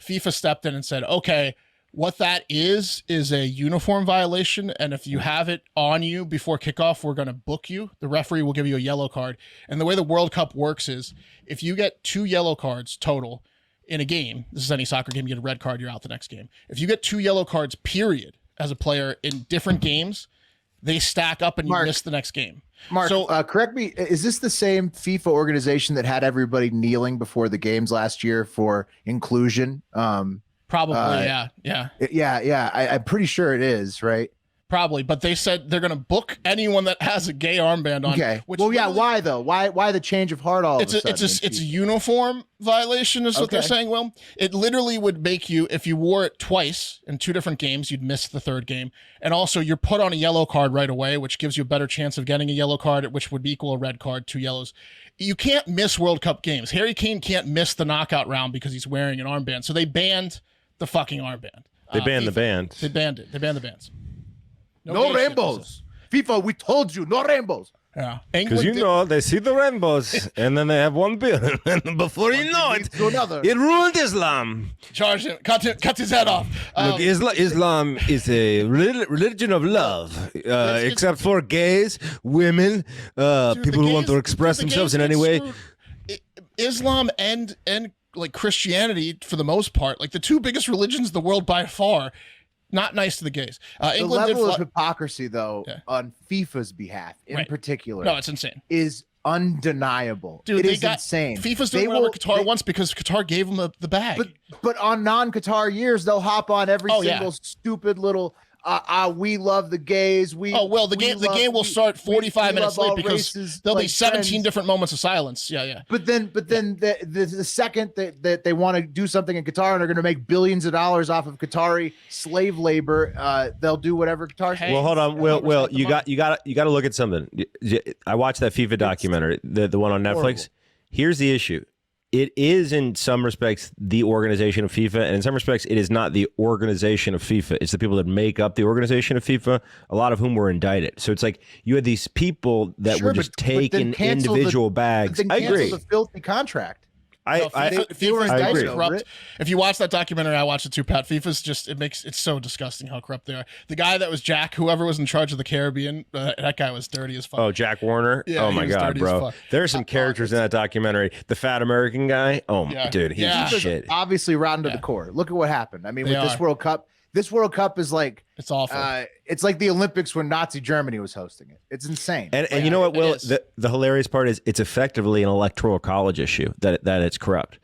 S1: FIFA stepped in and said, okay, what that is a uniform violation, and if you have it on you before kickoff, we're going to book you. The referee will give you a yellow card. And the way the World Cup works is if you get 2 yellow cards total in a game, this is any soccer game, you get a red card, you're out the next game. If you get 2 yellow cards, period, as a player in different games, they stack up and you miss the next game.
S3: Mark, so, correct me, is this the same FIFA organization that had everybody kneeling before the games last year for inclusion?
S1: Probably, yeah.
S3: I'm pretty sure it is, right?
S1: Probably, but they said they're going to book anyone that has a gay armband on.
S3: Okay. Well, yeah. Why though? Why the change of heart all of a sudden?
S1: It's a uniform violation, is what they're saying. Well, it literally would make you, if you wore it twice in 2 different games, you'd miss the 3rd game, and also you're put on a yellow card right away, which gives you a better chance of getting a yellow card, which would equal a red card, 2 yellows. You can't miss World Cup games. Harry Kane can't miss the knockout round because he's wearing an armband. So they banned the fucking armband.
S2: They banned the bands.
S1: They banned it. They banned the bands.
S3: No rainbows. FIFA, we told you, no rainbows.
S1: Yeah.
S2: Because they see the rainbows and then they have 1 beer. And before you know it, it ruined Islam.
S1: Charge him. Cut his head off.
S2: Look, Islam is a religion of love, except for gays, women, people who want to express themselves in any way.
S1: Islam and like Christianity, for the most part, like the 2 biggest religions in the world by far, not nice to the gays.
S3: The level of hypocrisy, though, on FIFA's behalf in particular,
S1: no, it's insane,
S3: is undeniable.
S1: Dude,
S3: it is insane.
S1: FIFA's doing it over Qatar once because Qatar gave them the bag.
S3: But on non-Qatar years, they'll hop on every single stupid little we love the gays.
S1: The game will start 45 minutes late because there'll be 17 different moments of silence. Yeah.
S3: But then the second that they want to do something in Qatar and are going to make billions of dollars off of Qatari slave labor, they'll do whatever Qatar.
S2: Well, hold on, Will, you got to look at something. I watched that FIFA documentary, the one on Netflix.
S3: Horrible.
S2: Here's the issue. It is in some respects the organization of FIFA, and in some respects it is not the organization of FIFA. It's the people that make up the organization of FIFA, a lot of whom were indicted. So it's like you had these people that were just taking individual bags.
S3: I agree. The filthy contract.
S1: FIFA agree. Corrupt. If you watch that documentary, I watched it too, Pat. FIFA's just it's so disgusting how corrupt they are. The guy that was Jack, whoever was in charge of the Caribbean, that guy was dirty as fuck.
S2: Oh, Jack Warner.
S1: Yeah,
S2: oh my god, bro. There are some characters in that documentary. The fat American guy. Oh, dude, he's shit.
S3: Obviously rotten to the core. Look at what happened. I mean, with this World Cup. This World Cup is like
S1: it's awful.
S3: It's like the Olympics when Nazi Germany was hosting it. It's insane.
S2: And you know what, Will? The hilarious part is it's effectively an electoral college issue that it's corrupt.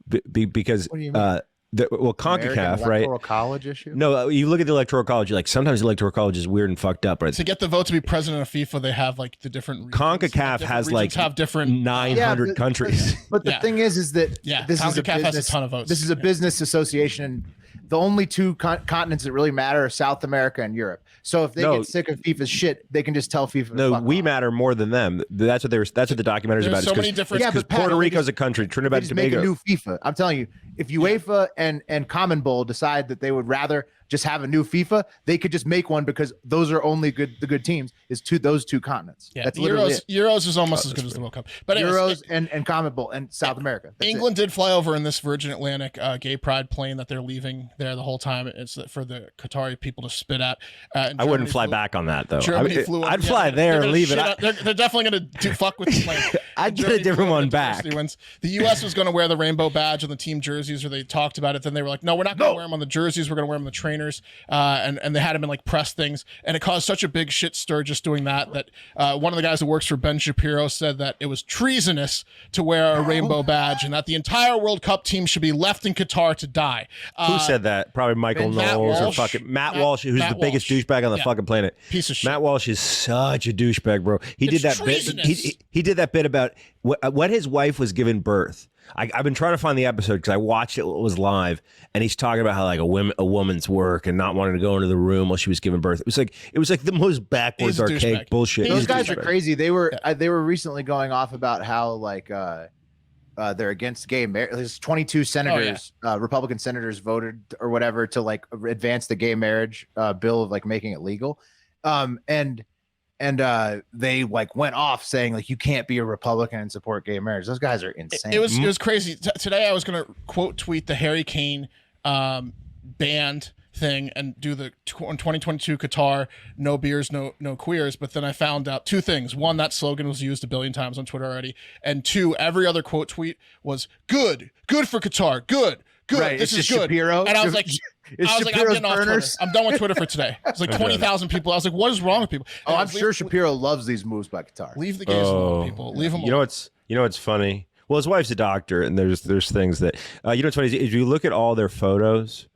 S2: Because
S3: what do you mean?
S2: CONCACAF, right?
S3: Electoral college issue?
S2: No, you look at the electoral college. You're like, sometimes the electoral college is weird and fucked up, right?
S1: To get the vote to be president of FIFA, they have like the different regions.
S2: CONCACAF has like
S1: have different
S2: 900 countries.
S3: But the thing is that
S1: CONCACAF has a ton of votes.
S3: This is a business association. the only two continents that really matter are South America and Europe. So if they get sick of FIFA's shit, they can just tell FIFA.
S2: No, we matter more than them. That's what the documentary's about.
S1: So many different.
S2: Because Puerto Rico's a country. Trinidad and Tobago.
S3: Make a new FIFA. I'm telling you, if UEFA and Common Bowl decide that they would rather just have a new FIFA, they could just make one because those are only the good teams is to those two continents.
S1: Yeah,
S3: that's literally it.
S1: Euros is almost as good as the World Cup. But anyways,
S3: Euros and Common Bowl and South America.
S1: England did fly over in this Virgin Atlantic gay pride plane that they're leaving there the whole time. It's for the Qatari people to spit at.
S2: I wouldn't fly back on that though.
S1: I'd
S2: fly there and leave it.
S1: They're definitely going to fuck with the plane.
S2: I'd get a different one back.
S1: The U.S. was going to wear the rainbow badge on the team jerseys, or they talked about it. Then they were like, no, we're not going to wear them on the jerseys. We're going to wear them on the trainers. And they had them in like press things. And it caused such a big shit stir just doing that one of the guys that works for Ben Shapiro said that it was treasonous to wear a rainbow badge and that the entire World Cup team should be left in Qatar to die.
S2: Who said that? Probably Michael Knowles or fucking Matt Walsh, who's the biggest douchebag on the fucking planet.
S1: Piece of shit.
S2: Matt Walsh is such a douchebag, bro. He did that bit. He did that bit about what his wife was giving birth. I've been trying to find the episode because I watched it was live, and he's talking about how like a woman's work and not wanting to go into the room while she was giving birth. It was like the most backwards archaic bullshit.
S3: Those guys are crazy. They were recently going off about how like they're against gay marriage. There's 22 senators, Republican senators voted or whatever to like advance the gay marriage bill of like making it legal, and they like went off saying like you can't be a Republican and support gay marriage. Those guys are insane.
S1: It was crazy. Today I was going to quote tweet the Harry Kane band thing and do the 2022 Qatar no beers no queers, but then I found out two things. One, that slogan was used a billion times on Twitter already, and two, every other quote tweet was good for Qatar, good.
S3: Right,
S1: this is good.
S3: Shapiro.
S1: And I was like, I'm getting off Twitter. I'm done with Twitter for today. It's like 20,000 people. I was like, what is wrong with people?
S3: And I'm sure Shapiro loves these moves by Qatar.
S1: Leave the gays alone, people. Leave them alone.
S2: You know what's funny? Well, his wife's a doctor, and there's things that you know what's funny is if you look at all their photos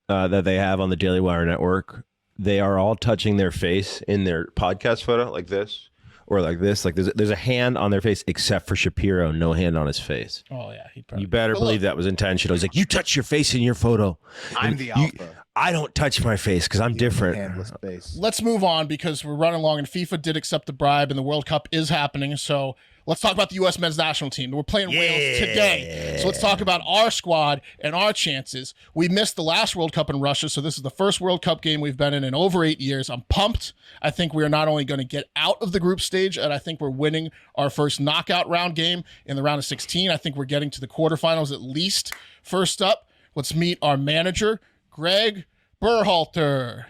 S2: that they have on the Daily Wire network, they are all touching their face in their podcast photo like this. Or like this, like there's a hand on their face, except for Shapiro, no hand on his face.
S1: Oh yeah,
S2: you better believe that was intentional. He's like, you touch your face in your photo.
S3: I'm the alpha.
S2: I don't touch my face because I'm different.
S3: Handless face.
S1: Let's move on because we're running long, and FIFA did accept the bribe, and the World Cup is happening. So let's talk about the U.S. men's national team. We're playing Wales today. So let's talk about our squad and our chances. We missed the last World Cup in Russia, so this is the first World Cup game we've been in over 8 years. I'm pumped. I think we are not only going to get out of the group stage, and I think we're winning our first knockout round game in the round of 16. I think we're getting to the quarterfinals at least. First up, let's meet our manager, Greg Berhalter.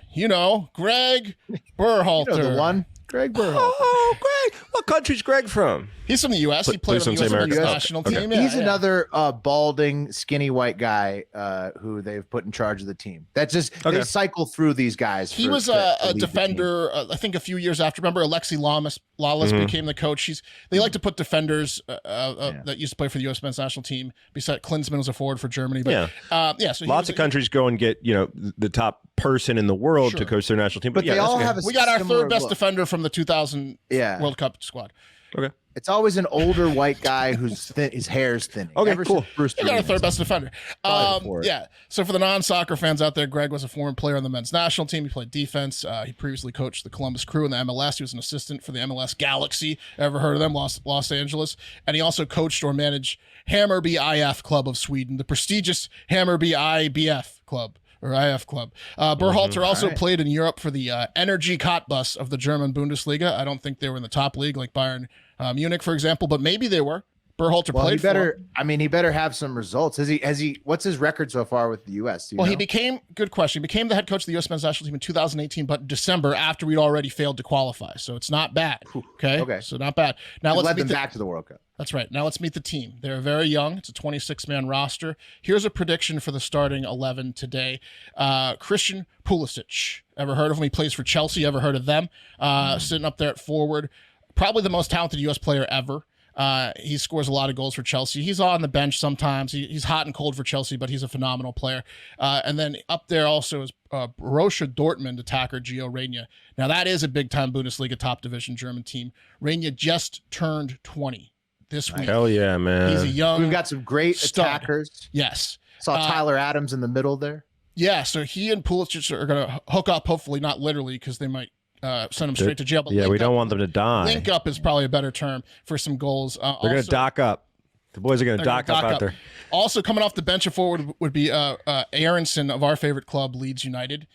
S1: Greg Berhalter.
S3: The one. Greg Berhalter.
S2: Oh, Greg. What country's Greg from?
S1: He's from the U.S. He played on the U.S. national team.
S3: He's another balding, skinny white guy who they've put in charge of the team. That's just they cycle through these guys.
S1: He was a defender. I think a few years after. Remember, Alexi Lalas became the coach. They like to put defenders that used to play for the U.S. men's national team. Besides, Klinsmann was a forward for Germany. But so
S2: lots of countries go and get the top person in the world to coach their national team.
S3: But they all have.
S1: We got our third best defender from the 2000 World Cup squad.
S2: Okay.
S3: It's always an older white guy whose his hair's thinning.
S2: Okay, cool.
S1: You got our third best defender. So for the non-soccer fans out there, Greg was a former player on the men's national team. He played defense. He previously coached the Columbus Crew in the MLS. He was an assistant for the MLS Galaxy. Ever heard of them? Los Angeles. And he also coached or managed Hammarby IF Club of Sweden, the prestigious Hammarby IBF Club. Or IF Club. Berhalter also played in Europe for the Energy Cottbus of the German Bundesliga. I don't think they were in the top league like Bayern Munich, for example, but maybe they were. Berhalter played for him.
S3: He better have some results. Has he? What's his record so far with the U.S.?
S1: He became good the head coach of the U.S. men's national team in 2018, but in December after we'd already failed to qualify. So it's not bad. Okay. So not bad. Now let's
S3: led them back to the World Cup.
S1: That's right. Now let's meet the team. They're very young. It's a 26-man roster. Here's a prediction for the starting 11 today. Christian Pulisic. Ever heard of him? He plays for Chelsea. Ever heard of them? Sitting up there at forward. Probably the most talented U.S. player ever. He scores a lot of goals for Chelsea. He's on the bench sometimes. He's hot and cold for Chelsea, but he's a phenomenal player. And then up there also is Borussia Dortmund attacker Gio Reyna. Now that is a big-time Bundesliga top division German team. Reyna just turned 20 this week.
S2: Hell yeah, man.
S1: He's a young
S3: We've got some great
S1: stud.
S3: attackers.
S1: Yes.
S3: Saw Tyler Adams in the middle there.
S1: Yeah, so he and Pulisic are going to hook up, hopefully not literally, because they might send him straight to jail. But
S2: yeah, we don't want them to die.
S1: Link up is probably a better term for some goals.
S2: They're going to dock up. The boys are going to dock up out there.
S1: Also coming off the bench at forward would be Aronson of our favorite club, Leeds United.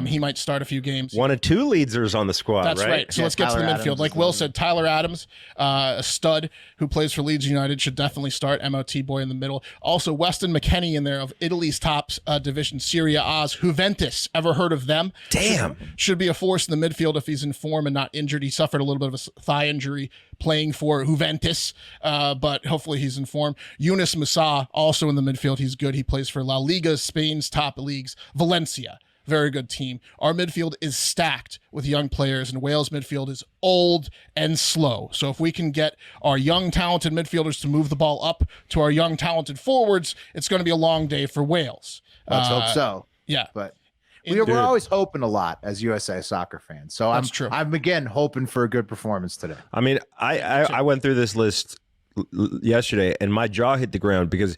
S1: He might start a few games.
S2: One of two Leedsers on the squad,
S1: That's right. So let's get to the midfield. Like Will said, Tyler Adams, a stud who plays for Leeds United, should definitely start. MOT boy in the middle. Also, Weston McKennie in there of Italy's top division, Serie A's Juventus. Ever heard of them?
S2: Damn.
S1: Should be a force in the midfield if he's in form and not injured. He suffered a little bit of a thigh injury playing for Juventus, but hopefully he's in form. Yunus Musa, also in the midfield. He's good. He plays for La Liga, Spain's top leagues. Valencia, very good team. Our midfield is stacked with young players, and Wales' midfield is old and slow. So if we can get our young, talented midfielders to move the ball up to our young, talented forwards, it's going to be a long day for Wales.
S3: Let's hope so.
S1: Yeah.
S3: But we're always hoping a lot as USA soccer fans. So I'm again hoping for a good performance today.
S2: I mean, I went through this list yesterday and my jaw hit the ground because,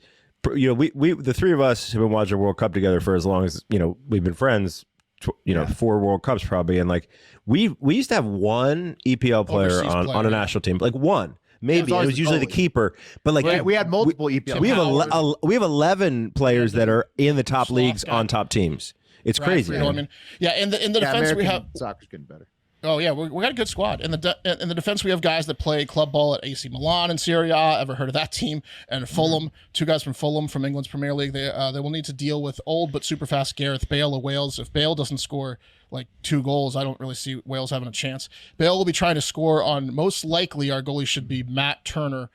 S2: you know, we the three of us have been watching World Cup together for as long as, you know, we've been friends, 4 World Cups probably. And like we used to have one EPL player on a national team, like one. Maybe it was usually the keeper, but like
S3: we had multiple EPL.
S2: We have 11 players that are in the top leagues on top teams. It's crazy.
S1: You know what I mean? Yeah, in the defense
S3: American
S1: we have
S3: soccer's getting better.
S1: Oh yeah, we got a good squad. In the defense we have guys that play club ball at AC Milan and Serie A. Ever heard of that team? And Fulham, 2 guys from Fulham from England's Premier League. They will need to deal with old but super fast Gareth Bale of Wales. If Bale doesn't score like 2 goals, I don't really see Wales having a chance. Bale will be trying to score on, most likely our goalie should be Matt Turner,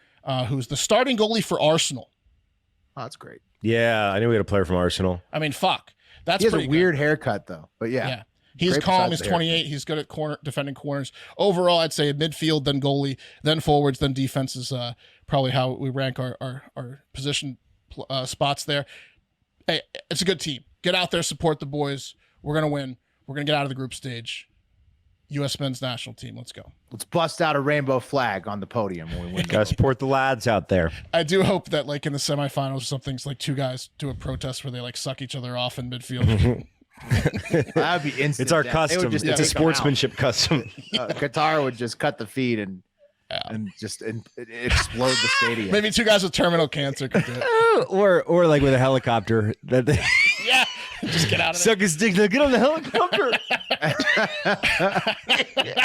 S1: who's the starting goalie for Arsenal.
S3: Oh, that's great.
S2: Yeah, I knew we had a player from Arsenal.
S1: I mean, fuck. That's
S3: he has
S1: pretty
S3: a weird haircut though, but yeah.
S1: He's calm. He's 28. He's good at defending corners. Overall, I'd say midfield, then goalie, then forwards, then defense is probably how we rank our position spots there. Hey, it's a good team. Get out there, support the boys. We're gonna win. We're gonna get out of the group stage. U.S. men's national team. Let's go.
S3: Let's bust out a rainbow flag on the podium when we win.
S2: Gotta support the lads out there.
S1: I do hope that like in the semifinals or something, it's like 2 guys do a protest where they like suck each other off in midfield.
S3: That would be instant.
S2: It's our custom. It's a sportsmanship custom.
S3: Qatar would just cut the feed and explode the stadium.
S1: Maybe 2 guys with terminal cancer could do it.
S2: or like with a helicopter.
S1: Yeah. Just get out of there.
S2: Suck his dick. Get on the helicopter.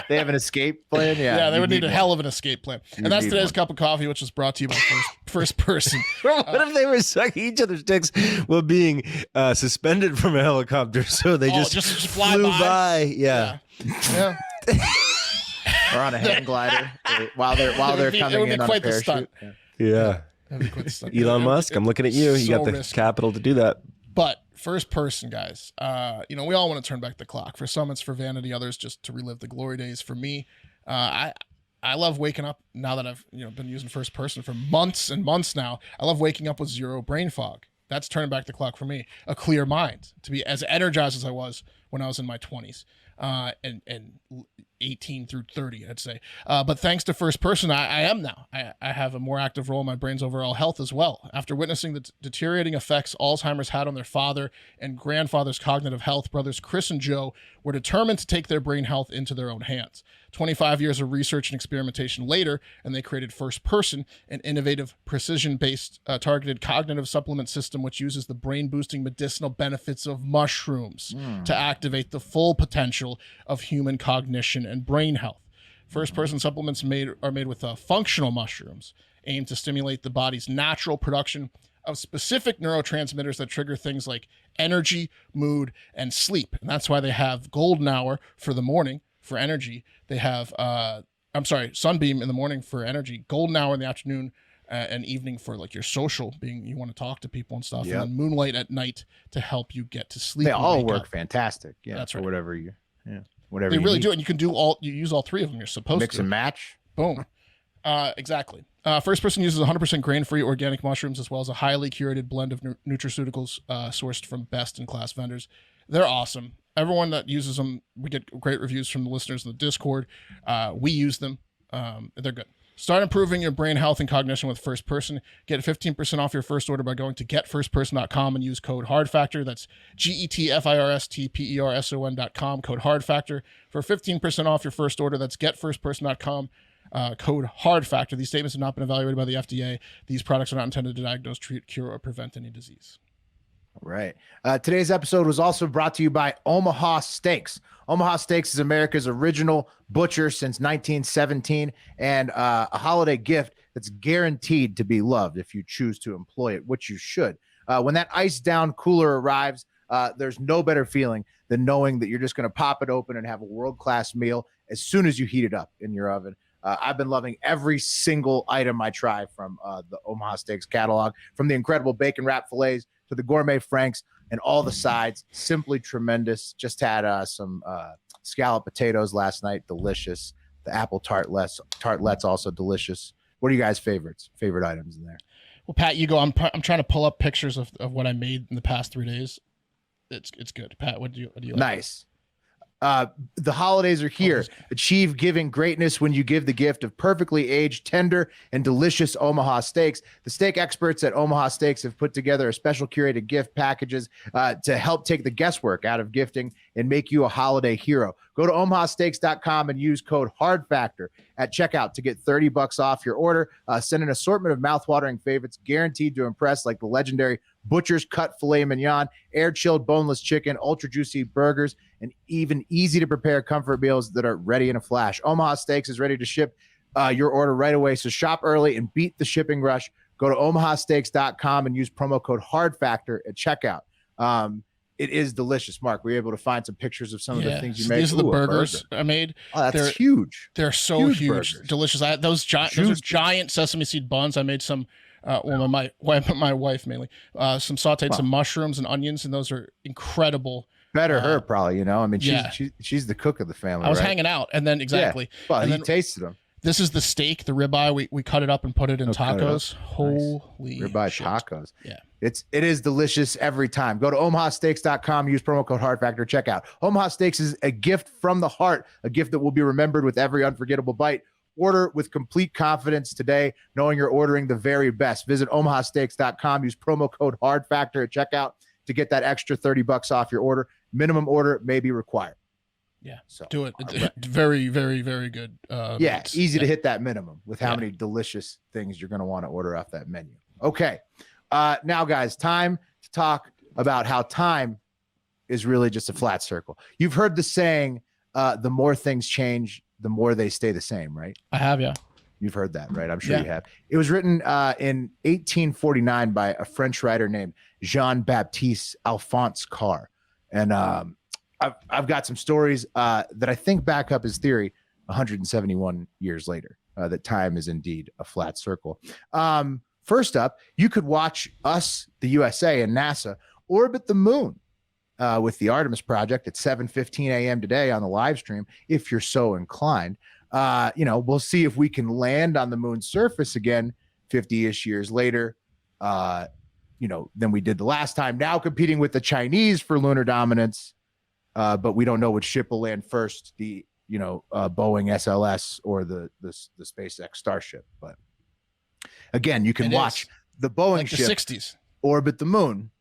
S3: They have an escape plan.
S1: Yeah, they would need a hell of an escape plan. And that's today's cup of coffee, which was brought to you by first person.
S2: What if they were sucking each other's dicks while being suspended from a helicopter? So they just
S1: fly
S2: flew by. Yeah.
S3: Or on a hang glider while they're coming in on a parachute.
S2: Yeah. Elon Musk, I'm looking at you. You got the capital to do that.
S1: But first person, guys, we all want to turn back the clock. For some, it's for vanity. Others just to relive the glory days. For me, I love waking up now that I've been using first person for months and months now. I love waking up with 0 brain fog. That's turning back the clock for me. A clear mind, to be as energized as I was when I was in my 20s and 18 through 30, I'd say. But thanks to first person, I am now. I have a more active role in my brain's overall health as well. After witnessing the deteriorating effects Alzheimer's had on their father and grandfather's cognitive health, brothers Chris and Joe were determined to take their brain health into their own hands. 25 years of research and experimentation later, and they created First Person, an innovative, precision-based, targeted cognitive supplement system which uses the brain-boosting medicinal benefits of mushrooms to activate the full potential of human cognition and brain health. First Person supplements are made with functional mushrooms, aimed to stimulate the body's natural production of specific neurotransmitters that trigger things like energy, mood, and sleep. And that's why they have golden hour for the morning for energy. They have, sunbeam in the morning for energy, golden hour in the afternoon, and evening for like your social, being you want to talk to people and stuff, and then moonlight at night to help you get to sleep.
S3: They all work fantastic. Yeah,
S1: that's right.
S3: Or whatever they
S1: really need. Do it. And you can you use all 3 of them. You're supposed to
S3: mix and match.
S1: Boom. Exactly. First Person uses 100% grain-free organic mushrooms as well as a highly curated blend of nutraceuticals sourced from best-in-class vendors. They're awesome. Everyone that uses them, we get great reviews from the listeners in the Discord. We use them. They're good. Start improving your brain health and cognition with First Person. Get 15% off your first order by going to getfirstperson.com and use code HARDFACTOR. That's GETFIRSTPERSON.com, code HARDFACTOR for 15% off your first order. That's getfirstperson.com, code HARDFACTOR. These statements have not been evaluated by the FDA. These products are not intended to diagnose, treat, cure, or prevent any disease.
S3: All right. Today's episode was also brought to you by Omaha Steaks. Omaha Steaks is America's original butcher since 1917 and a holiday gift that's guaranteed to be loved if you choose to employ it, which you should. When that iced down cooler arrives, there's no better feeling than knowing that you're just going to pop it open and have a world-class meal as soon as you heat it up in your oven. I've been loving every single item I try from the Omaha Steaks catalog, from the incredible bacon wrap fillets to the gourmet franks and all the sides. Simply tremendous. Just had some scalloped potatoes last night. Delicious. The apple tartlettes also delicious. What are you guys' favorite items in there?
S1: Well, Pat, you go. I'm trying to pull up pictures of what I made in the past 3 days. It's good. Pat, what do you like?
S3: Nice. The holidays are here. Achieve giving greatness when you give the gift of perfectly aged, tender, and delicious Omaha steaks. The steak experts at Omaha Steaks have put together a special curated gift packages to help take the guesswork out of gifting and make you a holiday hero. Go to omahasteaks.com and use code HARDFACTOR at checkout to get $30 off your order. Send an assortment of mouthwatering favorites guaranteed to impress, like the legendary Butcher's Cut Filet Mignon, air-chilled boneless chicken, ultra-juicy burgers, and even easy-to-prepare comfort meals that are ready in a flash. Omaha Steaks is ready to ship your order right away, so shop early and beat the shipping rush. Go to omahasteaks.com and use promo code HARDFACTOR at checkout. It is delicious. Mark, were you able to find some pictures of some of the things you made?
S1: These are the burgers I made.
S3: Oh, that's huge.
S1: They're so huge. Delicious. Those are giant sesame seed buns. I made some. Well, my wife mainly. Some sauteed some mushrooms and onions, and those are incredible.
S3: Better her probably. I mean, she's the cook of the family.
S1: I was hanging out, and then exactly.
S3: Yeah. Well, he tasted them.
S1: This is the steak, the ribeye. We cut it up and put it in tacos. Holy
S3: ribeye
S1: shit.
S3: tacos.
S1: Yeah.
S3: It is delicious every time. Go to omahasteaks.com, use promo code HARDFACTOR, checkout. Omaha Steaks is a gift from the heart, a gift that will be remembered with every unforgettable bite. Order with complete confidence today, knowing you're ordering the very best. Visit omahasteaks.com, use promo code HARDFACTOR at checkout to get that extra $30 off your order. Minimum order may be required.
S1: Yeah, so do it. It's very, very, very good.
S3: It's easy to hit that minimum with how many delicious things you're going to want to order off that menu. Okay. Now, guys, time to talk about how time is really just a flat circle. You've heard the saying, the more things change, the more they stay the same, right?
S1: I have, yeah.
S3: You've heard that, right? I'm sure you have. It was written in 1849 by a French writer named Jean-Baptiste Alphonse Carr. And I've got some stories that I think back up his theory 171 years later, that time is indeed a flat circle. First up, you could watch us, the USA and NASA, orbit the moon with the Artemis project at 7:15 a.m. today on the live stream, if you're so inclined. We'll see if we can land on the moon's surface again 50-ish years later, than we did the last time. Now competing with the Chinese for lunar dominance, but we don't know which ship will land first, the Boeing SLS or the SpaceX Starship. But again, you can watch the Boeing ship
S1: 60s
S3: orbit the moon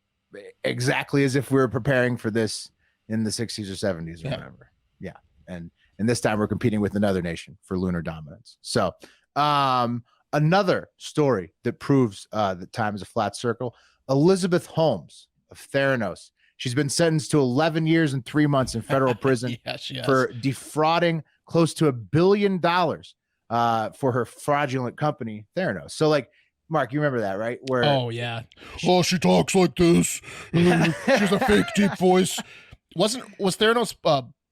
S3: exactly as if we were preparing for this in the 60s or 70s or whatever. Yeah. And this time we're competing with another nation for lunar dominance. So another story that proves that time is a flat circle. Elizabeth Holmes of Theranos. She's been sentenced to 11 years and 3 months in federal prison for defrauding close to $1 billion for her fraudulent company, Theranos. So, Mark, you remember that, right?
S1: She talks like this. She has a fake deep voice. Was Theranos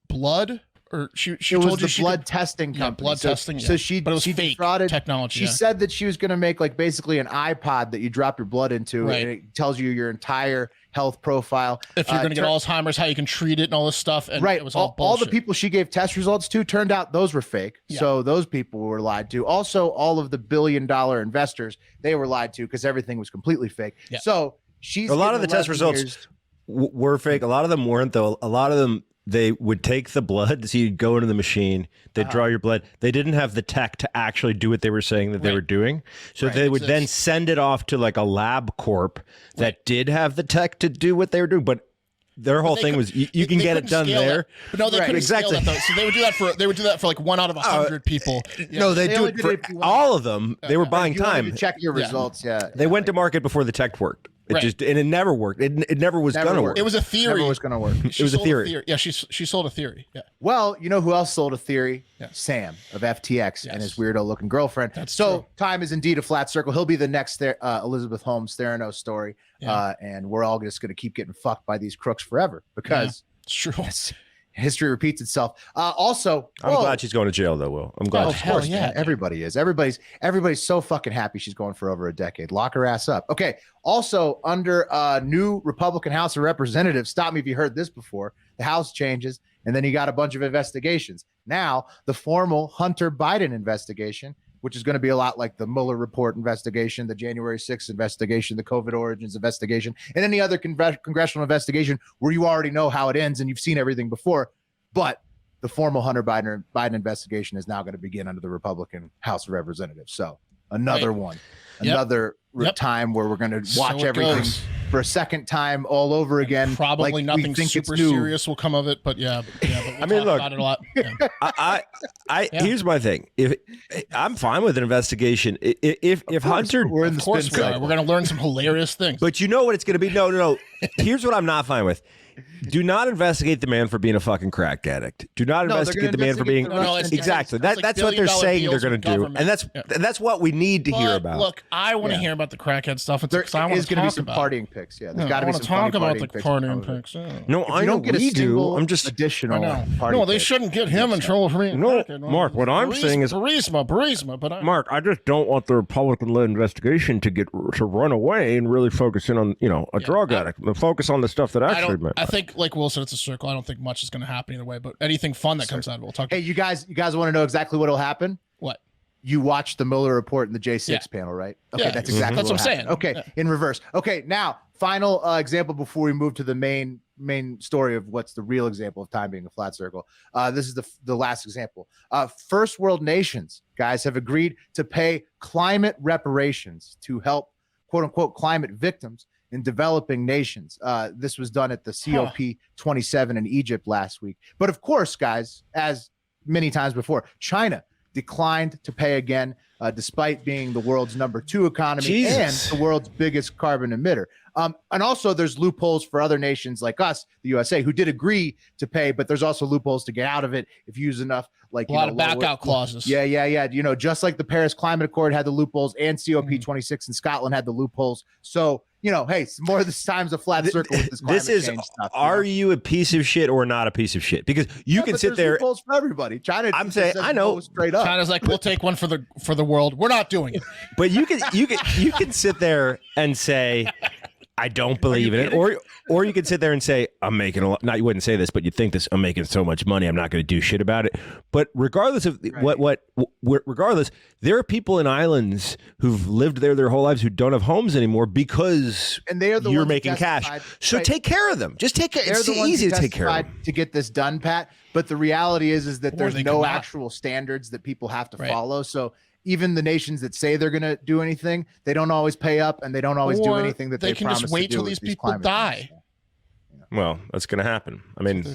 S1: blood? Or she told
S3: you the blood testing company.
S1: Blood testing.
S3: So she fake
S1: defrauded technology.
S3: She said that she was going to make basically an iPod that you drop your blood into, and it tells you your entire health profile.
S1: If you're going to get Alzheimer's, how you can treat it, and all this stuff. And it was all
S3: the people she gave test results to turned out those were fake. Yeah. So those people were lied to. Also, all of the $1 billion investors, they were lied to because everything was completely fake. Yeah. So she's
S2: a lot of the test results were fake. A lot of them weren't, though. A lot of them they would take the blood. So you'd go into the machine, they'd draw your blood. They didn't have the tech to actually do what they were saying that they were doing. So they would then send it off to like a lab corp that did have the tech to do what they were doing. But their whole thing was you can get it done there.
S1: But no, they couldn't scale that though. So they would do that for like 1 out of 100 people.
S2: No, they do it for all of them. They were buying time.
S3: To check your results.
S2: They went to market before the tech worked. It never worked. It never was going to work.
S1: It was a theory.
S3: Never was going to work.
S2: It was a theory.
S1: Yeah, she sold a theory. Yeah.
S3: Well, you know who else sold a theory? Sam of FTX and his weirdo looking girlfriend.
S1: That's true.
S3: Time is indeed a flat circle. He'll be the next Elizabeth Holmes Theranos story. And we're all just going to keep getting fucked by these crooks forever because
S1: it's true.
S3: History repeats itself. Also,
S2: I'm glad she's going to jail, though. Will I'm glad.
S3: Of course, man. Everybody is. Everybody's so fucking happy she's going for over a decade. Lock her ass up. Okay. Also, under new Republican House of Representatives, stop me if you heard this before. The House changes, and then you got a bunch of investigations. Now, the formal Hunter Biden investigation, which is going to be a lot like the Mueller report investigation, the January 6th investigation, the COVID origins investigation, and any other congressional investigation where you already know how it ends and you've seen everything before. But the formal Hunter Biden investigation is now going to begin under the Republican House of Representatives. So another one, another time where we're going to watch everything for a second time all over again.
S1: Probably like nothing super serious will come of it, but but we'll talk about it a lot. Yeah.
S2: Here's my thing. If I'm fine with an investigation, if Hunter,
S3: we're in the spin cycle.
S1: We're going to learn some hilarious things.
S2: But you know what it's going to be? No. Here's what I'm not fine with. Do not investigate the man for being a fucking crack addict. Do not investigate the man for being exactly. That's what they're saying they're going to do, and that's what we need to hear about.
S1: Look, I want to hear about the crackhead stuff.
S3: There is going to be some partying pics. Yeah, there's got to be some
S1: talk about the partying pics.
S2: No, I know we do. I'm just
S3: additional.
S1: No, they shouldn't get him in trouble for being crackhead.
S2: Mark, what I'm saying is
S1: Burisma. But
S2: Mark, I just don't want the Republican-led investigation to run away and really focus in on a drug addict and focus on the stuff that actually matters.
S1: I think, like Will said, it's a circle. I don't think much is going to happen either way, but anything fun that comes out of it, we'll talk about.
S3: Hey, you guys want to know exactly what will happen?
S1: What?
S3: You watched the Mueller report in the J6 panel, right? Okay, that's exactly what I'm saying. Okay, in reverse. Okay, now, final example before we move to the main story of what's the real example of time being a flat circle. This is the last example. First world nations, guys, have agreed to pay climate reparations to help, quote unquote, climate victims in developing nations. This was done at the COP27 in Egypt last week. But of course, guys, as many times before, China declined to pay again, despite being the world's #2 economy and the world's biggest carbon emitter. And also there's loopholes for other nations like us, the USA, who did agree to pay, but there's also loopholes to get out of it if you use enough, like
S1: a lot of back out clauses.
S3: Yeah. Just like the Paris Climate Accord had the loopholes and COP26 in Scotland had the loopholes. So, hey, more of this time's a flat circle with this climate change stuff.
S2: Are you a piece of shit or not a piece of shit? Because you can sit there.
S3: Loopholes for everybody. China.
S2: I'm saying, I know
S3: straight up.
S1: China's like, we'll take one for the world. We're not doing it.
S2: But you can sit there and say, I don't believe in it, or you could sit there and say, I'm making a lot. Not you wouldn't say this, but you'd think this. I'm making so much money, I'm not going to do shit about it. But regardless of regardless, there are people in islands who've lived there their whole lives who don't have homes anymore because you're making cash. So take care of them. Just take care. It's easy to take care of them.
S3: To get this done, Pat. But the reality is that there's no actual standards that people have to follow. So even the nations that say they're going to do anything, they don't always pay up, and they don't always do anything that they promise to do. They can just wait till
S1: these people die.
S2: Well, that's going to happen. I mean,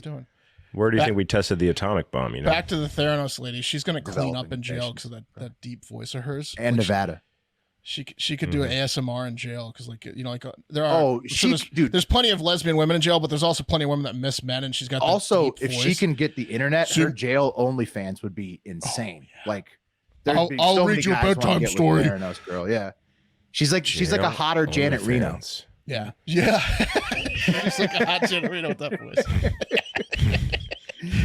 S2: where do you think we tested the atomic bomb?
S1: Back to the Theranos lady. She's going to clean up in jail because of that deep voice of hers.
S3: And Nevada.
S1: She could do an ASMR in jail because there are there's plenty of lesbian women in jail, but there's also plenty of women that miss men, and she's got
S3: also if she can get the internet, her jail OnlyFans would be insane. I'll
S1: read your bedtime story.
S3: Theranos girl, yeah, she's like a hotter Janet Reno.
S1: Yeah. She's like a hot Janet Reno with that voice.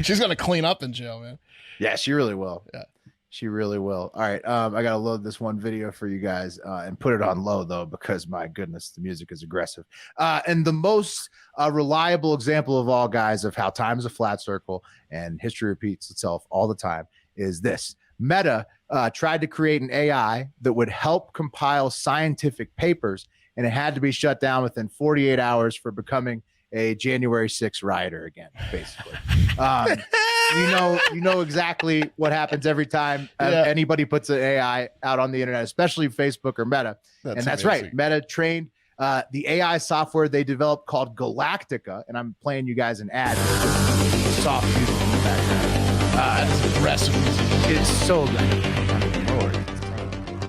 S1: She's gonna clean up in jail, man.
S3: Yeah, she really will. Yeah. She really will. All right. I got to load this one video for you guys and put it on low, though, because my goodness, the music is aggressive. And the most reliable example of all, guys, of how time is a flat circle and history repeats itself all the time is this. Meta tried to create an AI that would help compile scientific papers, and it had to be shut down within 48 hours for becoming a January 6th rioter again, basically. You know exactly what happens every time anybody puts an AI out on the internet, especially Facebook or Meta. That's right. Meta trained the AI software they developed called Galactica, and I'm playing you guys an ad. Soft music in the background.
S1: That is aggressive music.
S3: It's so aggressive.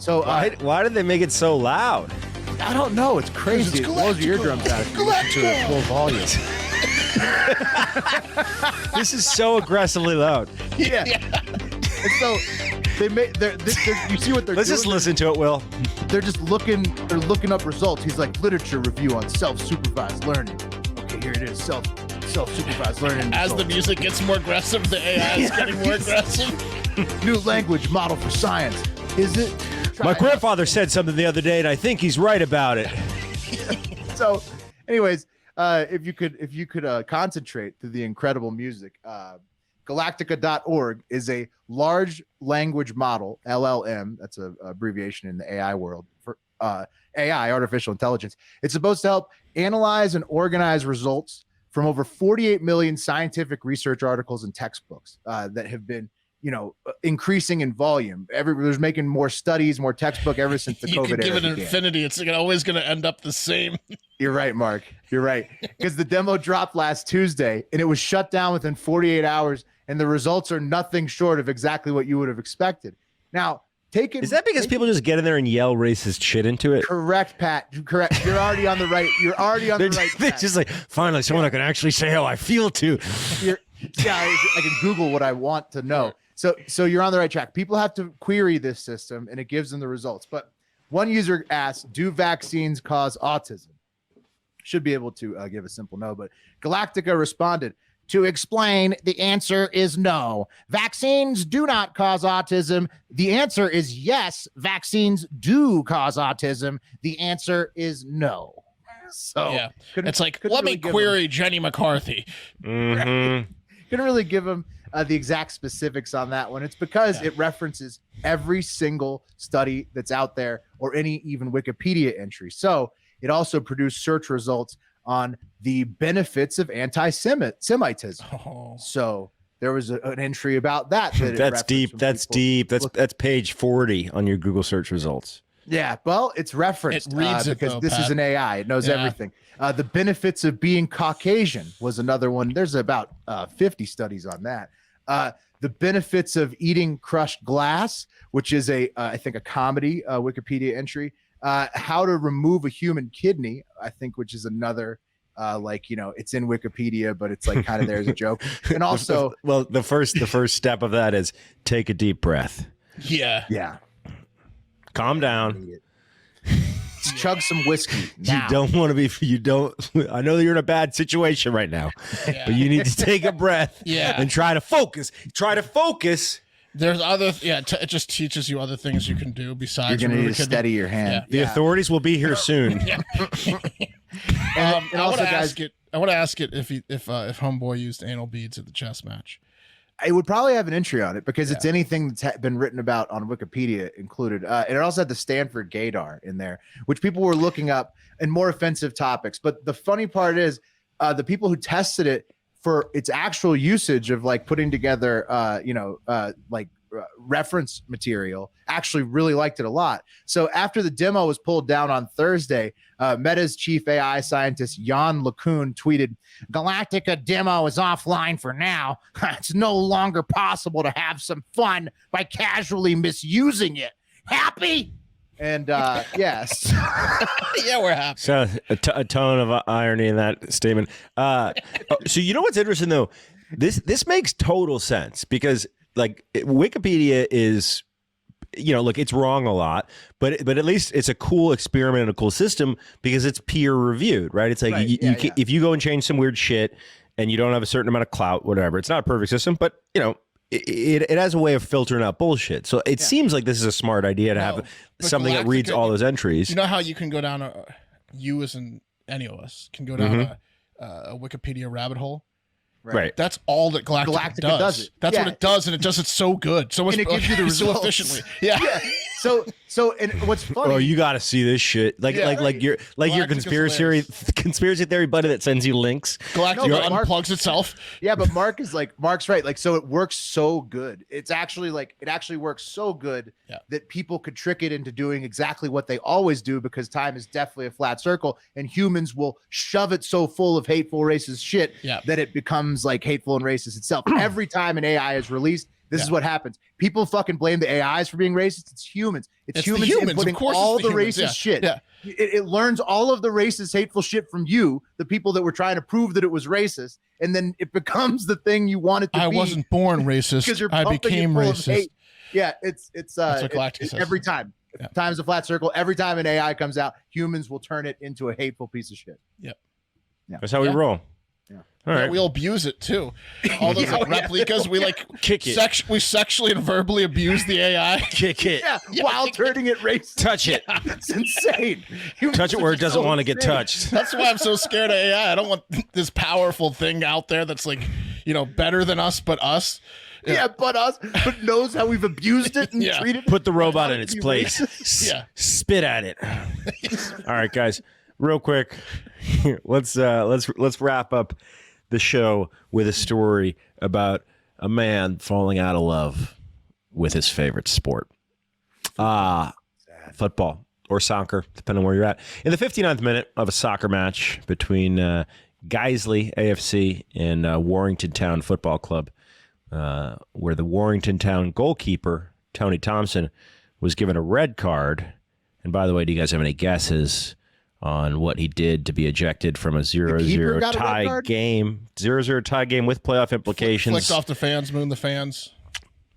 S3: So
S2: why did they make it so loud?
S3: I don't know. It's crazy. It blows your eardrums out if you listen to it full volume.
S2: This is so aggressively loud.
S3: Yeah. And so they made. You see what they're
S2: Let's
S3: doing?
S2: just listen to it, Will.
S3: They're just looking. They're looking up results. He's like, literature review on self-supervised learning. Okay, here it is. Self-supervised learning.
S1: As results. The music gets more aggressive, the AI is getting more aggressive.
S3: New language model for science. Is it?
S2: My grandfather said something the other day, and I think he's right about it.
S3: So, anyways, if you could concentrate through the incredible music, Galactica.org is a large language model, LLM. That's an abbreviation in the AI world for AI, artificial intelligence. It's supposed to help analyze and organize results from over 48 million scientific research articles and textbooks that have been, increasing in volume. There's making more studies, more textbook ever since the COVID era.
S1: Give it an infinity. It's always going to end up the same.
S3: You're right, Mark. You're right. Because the demo dropped last Tuesday and it was shut down within 48 hours. And the results are nothing short of exactly what you would have expected. Now,
S2: is that because people just get in there and yell racist shit into it?
S3: Correct, Pat. Correct. You're already on the right. You're already on the right.
S2: They're just like, finally, someone I can actually say how I feel to.
S3: I can Google what I want to know. So you're on the right track. People have to query this system, and it gives them the results. But one user asked, "Do vaccines cause autism?" Should be able to give a simple no, but Galactica responded, "To explain, the answer is no. Vaccines do not cause autism. The answer is yes. Vaccines do cause autism. The answer is no." So
S1: it's like, let me query Jenny McCarthy.
S3: Couldn't really give them the exact specifics on that one. It's because it references every single study that's out there or any even Wikipedia entry. So it also produced search results on the benefits of anti-Semitism. Oh. So there was an entry about that.
S2: That's deep. That's deep. That's page 40 on your Google search results.
S3: Yeah, well, it's referenced because this is an AI. It knows everything. The benefits of being Caucasian was another one. There's about 50 studies on that. The benefits of eating crushed glass, which is I think a comedy Wikipedia entry. How to remove a human kidney, I think, which is another it's in Wikipedia, but it's like kind of there as a joke. And also,
S2: well, the first step of that is take a deep breath.
S3: Yeah.
S2: Calm down.
S3: Chug some whiskey. Now.
S2: You don't want to be. You don't. I know that you're in a bad situation right now, but you need to take a breath. And try to focus.
S1: There's other. It just teaches you other things you can do besides.
S3: You're gonna need to steady your hand.
S2: The authorities will be here soon.
S1: And also, I want to ask it if Homeboy used anal beads at the chess match.
S3: It would probably have an entry on it because it's anything that's been written about on Wikipedia included. And it also had the Stanford gaydar in there, which people were looking up in more offensive topics. But the funny part is the people who tested it for its actual usage of like putting together, reference material actually really liked it a lot. So after the demo was pulled down on Thursday, Meta's chief AI scientist Jan LeCun tweeted, "Galactica demo is offline for now. It's no longer possible to have some fun by casually misusing it. Happy?" And yes.
S1: Yeah, we're happy.
S2: So a tone of irony in that statement. So you know what's interesting though? This makes total sense because like Wikipedia is, look, it's wrong a lot, but at least it's a cool experiment and a cool system because it's peer reviewed, right? It's like if you go and change some weird shit and you don't have a certain amount of clout, whatever, it's not a perfect system, but it has a way of filtering out bullshit. So it seems like this is a smart idea to have something that reads all those entries.
S1: You know how you can go down you as in any of us can go down a Wikipedia rabbit hole.
S2: Right.
S1: That's all that Galactica does.
S3: It.
S1: That's what it does, and it does it so good. So much,
S3: and it gives you the
S1: so
S3: results
S1: efficiently. Yeah.
S3: So and what's funny?
S2: Oh, you got to see this shit. Like your conspiracy theory buddy that sends you links.
S1: Galactica unplugs itself.
S3: Yeah, but Mark's right. Like, so it works so good. It actually works so good that people could trick it into doing exactly what they always do, because time is definitely a flat circle, and humans will shove it so full of hateful, racist shit that it becomes like hateful and racist itself. Every time an AI is released, this is what happens. People fucking blame the AIs for being racist. It's humans. It's humans inputting all the racist shit. Yeah. It learns all of the racist, hateful shit from you, the people that were trying to prove that it was racist, and then it becomes the thing you want it to be.
S1: I wasn't born racist. I became racist.
S3: Yeah, it's
S1: that's what Galactica says.
S3: Every time. Time's a flat circle. Every time an AI comes out, humans will turn it into a hateful piece of shit.
S1: Yep.
S2: Yeah. That's how we roll. All right.
S1: We abuse it too. All those replicas, we like
S2: kick it.
S1: We sexually and verbally abuse the AI.
S2: Kick it.
S3: While turning it racist.
S2: Touch it.
S3: It's insane.
S2: Touch it where it doesn't want to get touched.
S1: That's why I'm so scared of AI. I don't want this powerful thing out there that's like, better than us, but us.
S3: But us, but knows how we've abused it and treated it.
S2: Put the robot in its place. Spit at it. All right, guys. Real quick, let's wrap up the show with a story about a man falling out of love with his favorite sport. Football or soccer, depending on where you're at. In the 59th minute of a soccer match between Guiseley AFC and Warrington Town Football Club, where the Warrington Town goalkeeper, Tony Thompson, was given a red card. And by the way, do you guys have any guesses on what he did to be ejected from a 0-0 tie game? 0-0 tie game with playoff implications.
S1: Flicked off the fans, mooned the fans.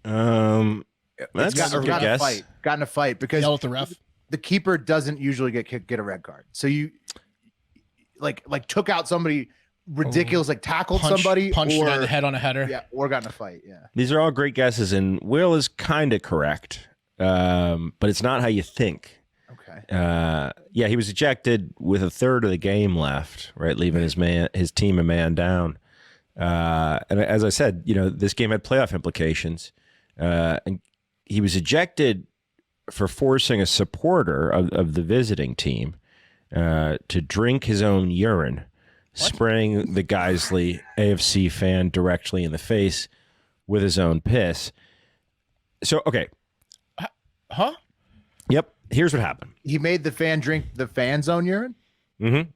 S2: That's a good guess.
S3: Got in a fight because
S1: yelled at the ref.
S3: The keeper doesn't usually get a red card. So you like took out somebody ridiculous, like tackled somebody,
S1: punched in the head on a header.
S3: Or got in a fight. Yeah.
S2: These are all great guesses, and Will is kind of correct, but it's not how you think. He was ejected with a third of the game left, right, leaving his team a man down. And as I said, this game had playoff implications, and he was ejected for forcing a supporter of the visiting team to drink his own urine, spraying the Guiseley AFC fan directly in the face with his own piss. So, okay.
S1: Huh?
S2: Yep. Here's what happened.
S3: He made the fan drink the fan's own urine?
S2: Mm-hmm.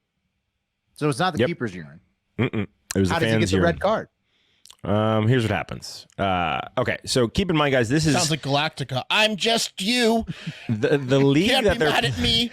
S3: So it's not the keeper's urine?
S2: Mm-mm. It was
S3: How
S2: the
S3: does he get the
S2: urine.
S3: red card?
S2: Here's what happens. Okay, so keep in mind, guys, this is...
S1: Sounds like Galactica. I'm just you.
S2: The league
S1: Can't
S2: that
S1: be
S2: they're...
S1: mad at me.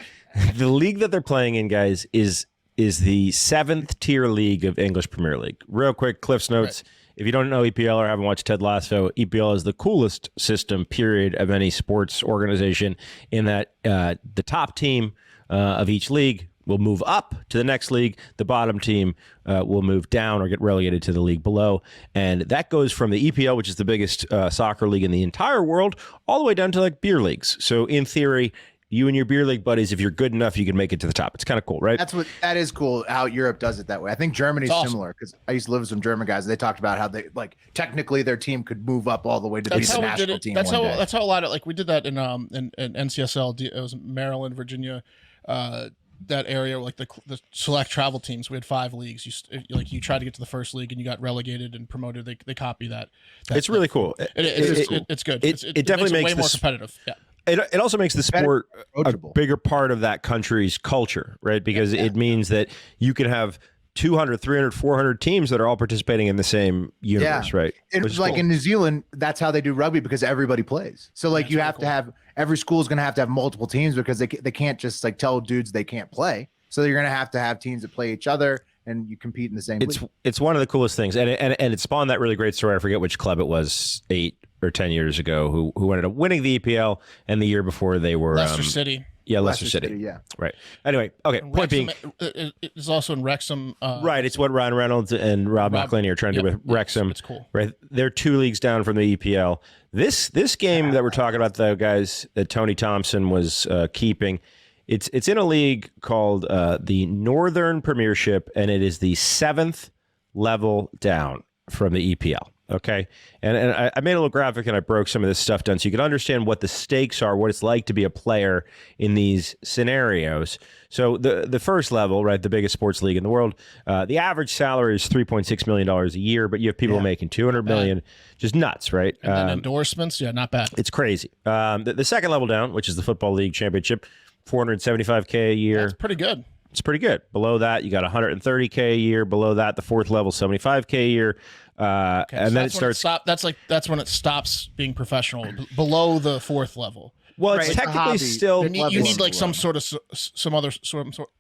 S2: The league that they're playing in, guys, is the 7th tier league of English Premier League. Real quick, Cliff's Notes. Right. If you don't know EPL or haven't watched Ted Lasso, EPL is the coolest system, period, of any sports organization, in that the top team of each league will move up to the next league. The bottom team will move down or get relegated to the league below. And that goes from the EPL, which is the biggest soccer league in the entire world, all the way down to like beer leagues. So in theory, you and your beer league buddies, if you're good enough, you can make it to the top. It's kind of cool, right?
S3: That is cool how Europe does it that way. I think Germany's similar, because I used to live with some German guys. And they talked about how they technically their team could move up all the way to be the national team.
S1: That's how a lot of we did that in NCSL. It was Maryland, Virginia, that area, like the select travel teams. We had 5 leagues. You tried to get to the first league and you got relegated and promoted. They copy that.
S2: It's really cool.
S1: It's good.
S2: It definitely makes
S1: it way more competitive. Yeah.
S2: It also makes the sport a bigger part of that country's culture, right? Because it means that you can have 200, 300, 400 teams that are all participating in the same universe, right?
S3: And like cool. In New Zealand, that's how they do rugby, because everybody plays. So like you have to have, every school is going to have multiple teams, because they can't just like tell dudes they can't play. So you're going to have teams that play each other, and you compete in the same league.
S2: It's one of the coolest things. And it spawned that really great story. I forget which club it was, 8 or 10 years ago, who ended up winning the EPL, and the year before they were
S1: Leicester City.
S2: Yeah, Leicester City.
S3: Yeah.
S2: Right. Anyway, okay.
S1: And
S2: point being,
S1: it's also in Wrexham.
S2: Right. It's what Ryan Reynolds and Rob McElhenney are trying to do with Wrexham.
S1: It's cool.
S2: Right. They're 2 leagues down from the EPL. This game that we're talking about, though, guys, that Tony Thompson was keeping, it's in a league called the Northern Premiership, and it is the 7th level down from the EPL. Okay. And I made a little graphic and I broke some of this stuff down so you can understand what the stakes are, what it's like to be a player in these scenarios. So the first level, right, the biggest sports league in the world, the average salary is $3.6 million a year, but you have people making $200 million, just nuts, right?
S1: And then endorsements, not bad.
S2: It's crazy. The second level down, which is the Football League Championship, $475K a year.
S1: That's pretty good.
S2: It's pretty good. Below that, you got $130K a year. Below that, the fourth level, $75K a year. And then it starts.
S1: That's when it stops being professional. Below the fourth level.
S2: Well, it's technically still.
S1: You need like some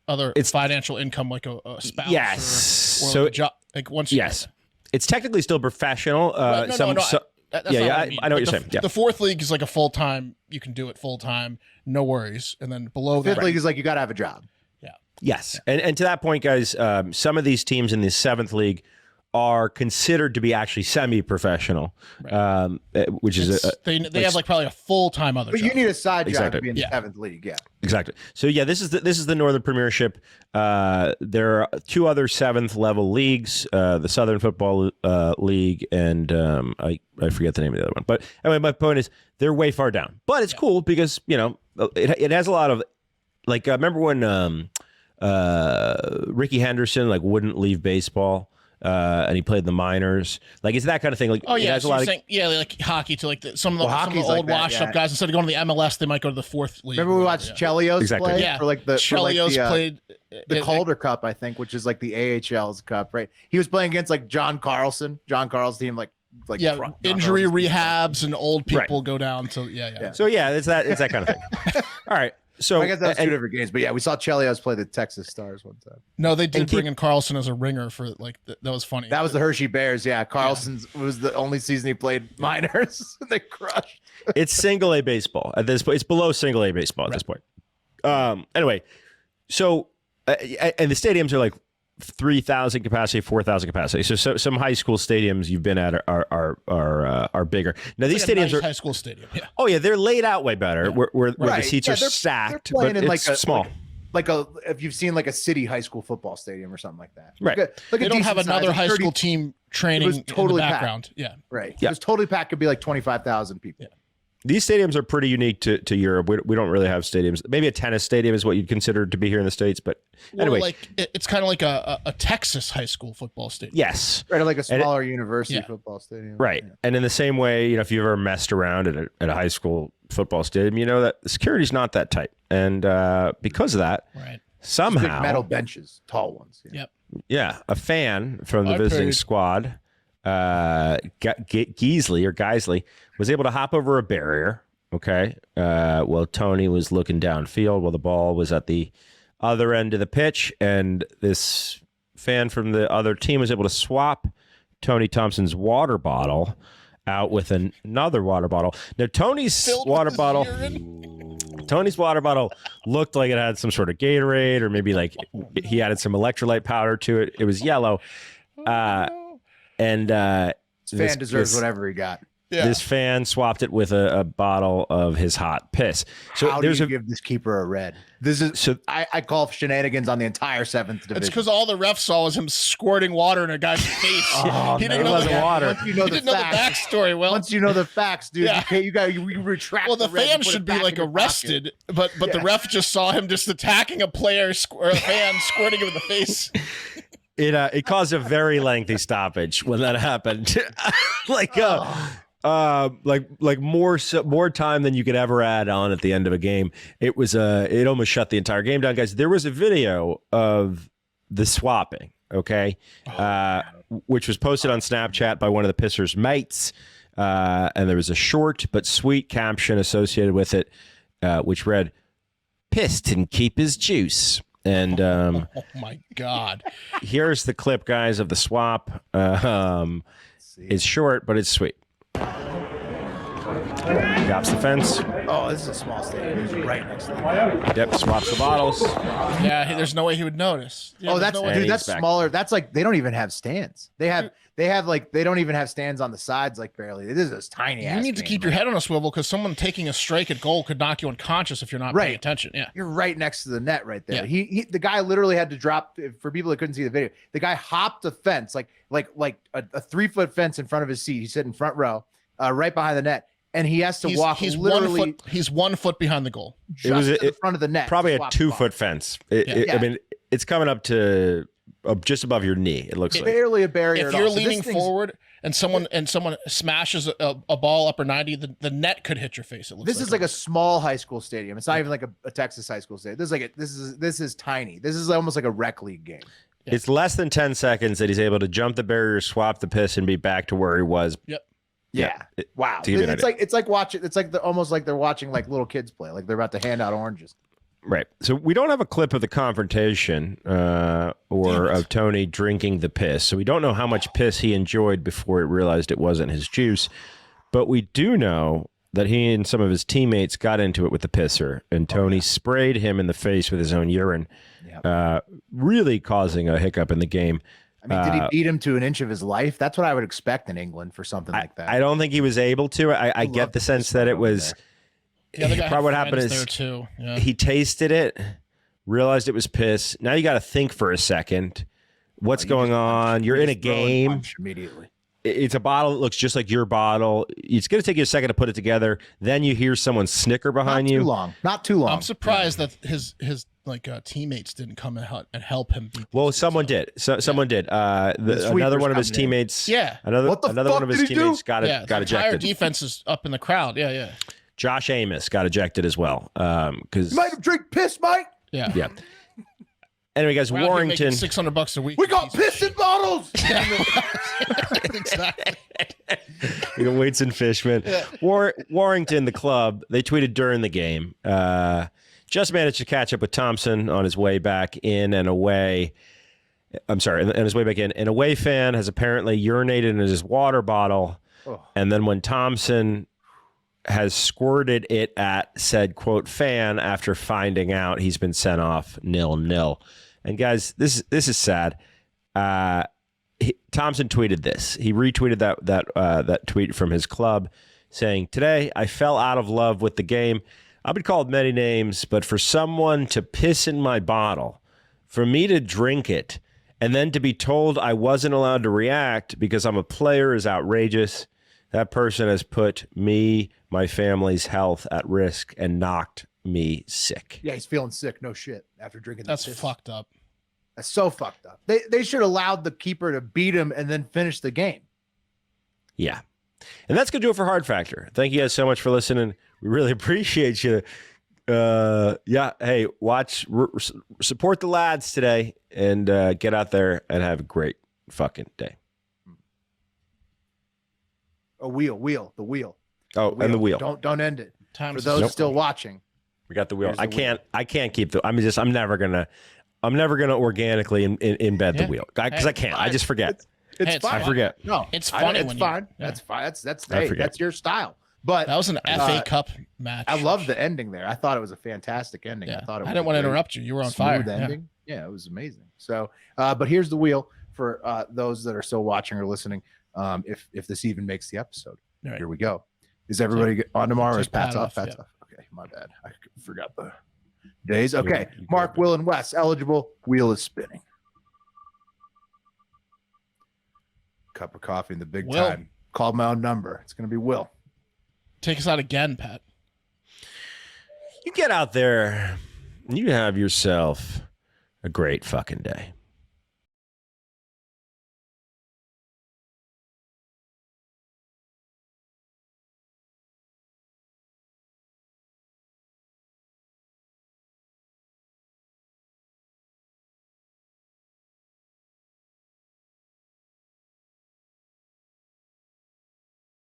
S1: other financial income, like a spouse.
S2: Yes.
S1: Or
S2: so
S1: a job, like once.
S2: Yes, it's technically still professional.
S1: That's
S2: I know
S1: what I mean.
S2: I know what you're saying. Yeah.
S1: The fourth league is like a full time. You can do it full time, no worries. And then below that,
S3: fifth league is like you got to have a job.
S2: Yes. And to that point, guys, some of these teams in the seventh league are considered to be actually semi-professional, which is
S1: they have like probably a full-time other job.
S3: You need a side job to be in the seventh league. Yeah,
S2: exactly. So this is the Northern Premiership. There are two other seventh level leagues, the Southern Football League, and I forget the name of the other one. But anyway, my point is they're way far down. But it's cool because it has a lot of like remember when Ricky Henderson wouldn't leave baseball and he played the minors. Like it's that kind of thing. Like
S1: it has a lot of like hockey to like some of the old washed up guys. Instead of going to the MLS, they might go to the fourth league.
S3: Remember we watched Chelios play?
S1: Yeah,
S3: for like the
S1: Chelios played
S3: the Calder Cup, I think, which is like the AHL's cup, right? He was playing against like John Carlson team, like
S1: injury rehabs and old people go down to
S2: So it's that kind of thing. All right. So
S3: I guess that's two different games, but we saw Chelios play the Texas Stars one time.
S1: No, they did bring in Carlson as a ringer for that was funny.
S3: That was the Hershey Bears. Yeah, Carlson was the only season he played minors. They crushed.
S2: It's single A baseball at this point. It's below single A baseball at this point. Anyway, so and the stadiums are like 3,000 capacity, 4,000 capacity. So some high school stadiums you've been at are bigger. Now these stadiums are
S1: high school stadium. Yeah.
S2: Oh yeah, they're laid out way better. Where the seats are stacked, but it's small.
S3: Like if you've seen like a city high school football stadium or something like that.
S2: Right.
S1: They don't have another high school team training in the background.
S3: Packed.
S1: Yeah.
S3: Right. Yeah. It was totally packed. Could be like 25,000 people. Yeah.
S2: These stadiums are pretty unique to Europe. We don't really have stadiums. Maybe a tennis stadium is what you'd consider to be here in the States. But anyway.
S1: It's kind of like a Texas high school football stadium.
S2: Yes.
S3: Right, like a smaller university football stadium.
S2: Right. Yeah. And in the same way, if you've ever messed around at a high school football stadium, you know that the security's not that tight. And because of that, somehow.
S3: Big metal benches, tall ones.
S1: Yep.
S2: Yeah. A fan from the visiting squad, Geisley was able to hop over a barrier. Okay. While Tony was looking downfield while the ball was at the other end of the pitch. And this fan from the other team was able to swap Tony Thompson's water bottle out with another water bottle. Now, Tony's water bottle looked like it had some sort of Gatorade or maybe like he added some electrolyte powder to it. It was yellow. And
S3: this fan deserves whatever he got.
S2: Yeah. This fan swapped it with a bottle of his hot piss. So
S3: how do you give this keeper a red? This is I call shenanigans on the entire seventh division.
S1: It's because all the ref saw was him squirting water in a guy's face.
S3: He didn't know the
S2: water.
S1: He didn't know the backstory. Well,
S3: once you know the facts, dude, you retract.
S1: Well, the fan should be like arrested, but the ref just saw him just attacking a player or a fan, squirting him in the face.
S2: It caused a very lengthy stoppage when that happened. More time than you could ever add on at the end of a game. It was it almost shut the entire game down, guys. There was a video of the swapping, okay, which was posted on Snapchat by one of the Pissers' mates, and there was a short but sweet caption associated with it, which read, "Pissed and keep his juice." And
S1: oh my God!
S2: Here's the clip, guys, of the swap. It's short, but it's sweet. Drops the fence.
S3: Oh, this is a small stadium. He's right next to them.
S2: Yep, swaps the bottles.
S1: Yeah, there's no way he would notice. Yeah,
S3: Oh, that's
S1: no way.
S3: dude. That's smaller. That's like they don't even have stands. They don't even have stands on the sides, like barely. This is tiny.
S1: You need to keep your head on a swivel because someone taking a strike at goal could knock you unconscious if you're not paying attention. Yeah,
S3: you're right next to the net right there.
S1: Yeah.
S3: The guy literally had to drop. For people that couldn't see the video, the guy hopped a fence, like a 3-foot fence in front of his seat. He's sitting front row, right behind the net, and he has to walk.
S1: He's
S3: literally.
S1: He's 1 foot behind the goal.
S3: It was in front of the net.
S2: Probably a 2-foot fence. I mean, it's coming up to just above your knee. It looks like
S3: barely a barrier.
S1: If you're leaning forward and someone smashes a ball upper 90, the net could hit your face.
S3: This is like a small high school stadium. It's not even like a Texas high school stadium. This is tiny. This is almost like a rec league game.
S2: Yeah. It's less than 10 seconds that he's able to jump the barrier, swap the piss, and be back to where he was.
S1: Yep.
S3: Yeah. Wow. It's like watching. It's like almost like they're watching like little kids play. Like they're about to hand out oranges.
S2: Right. So we don't have a clip of the confrontation or of Tony drinking the piss. So we don't know how much piss he enjoyed before he realized it wasn't his juice. But we do know that he and some of his teammates got into it with the pisser, and Tony sprayed him in the face with his own urine, really causing a hiccup in the game.
S3: I mean, did he beat him to an inch of his life? That's what I would expect in England for something like that.
S2: I don't think he was able to. I get the sense that it was... probably what happened is he tasted it, realized it was piss. Now you got to think for a second. What's going on? You're in a game.
S3: Immediately.
S2: It's a bottle that looks just like your bottle. It's going to take you a second to put it together. Then you hear someone snicker behind you.
S3: Not too long.
S1: I'm surprised that his teammates didn't come and help him.
S2: Well, someone did. Someone did. Another one of his teammates.
S1: Yeah.
S2: Another one of his teammates got ejected.
S1: The entire defense is up in the crowd. Yeah.
S2: Josh Amos got ejected as well. Because
S3: you might have drank piss, Mike.
S2: Yeah. Anyway, guys, Warrington.
S1: $600 a week.
S3: We got piss in bottles.
S1: Exactly.
S2: We got weights and Fishman. Yeah. Warrington, the club, they tweeted during the game. Just managed to catch up with Thompson on his way back in and away. I'm sorry, on his way back in. An away fan has apparently urinated in his water bottle. Oh. And then when Thompson has squirted it at said, quote, fan after finding out he's been sent off 0-0. And guys, this is sad. Thompson tweeted this. He retweeted that tweet from his club saying, "Today I fell out of love with the game. I've been called many names, but for someone to piss in my bottle, for me to drink it, and then to be told I wasn't allowed to react because I'm a player is outrageous. That person has put me, my family's health at risk and knocked me sick."
S3: Yeah, he's feeling sick. No shit. After drinking
S1: that's fucked up.
S3: That's so fucked up. They should have allowed the keeper to beat him and then finish the game.
S2: Yeah. And that's going to do it for Hard Factor. Thank you guys so much for listening. We really appreciate you. Hey, support the lads today and get out there and have a great fucking day.
S3: The wheel.
S2: Oh, and the wheel.
S3: Don't end it. For those still watching.
S2: We got the wheel. I can't keep the. I'm never gonna organically embed the wheel because I can't. I just forget.
S3: It's fine.
S2: I forget.
S1: No, it's funny.
S3: It's fine. That's fine. That's your style. But
S1: that was an FA Cup match.
S3: I love the ending there. I thought it was a fantastic ending.
S1: Yeah.
S3: I
S1: didn't want to interrupt you. You were on fire.
S3: Ending. Yeah, it was amazing. So, but here's the wheel for those that are still watching or listening. If this even makes the episode, Here we go. Is everybody on tomorrow? Or is Pat's off? Pat's off. Okay, my bad. I forgot the days. Okay, Mark, Will, and Wes eligible. Wheel is spinning. Cup of coffee in the big time. Called my own number. It's going to be Will.
S1: Take us out again, Pat.
S2: You get out there and you have yourself a great fucking day.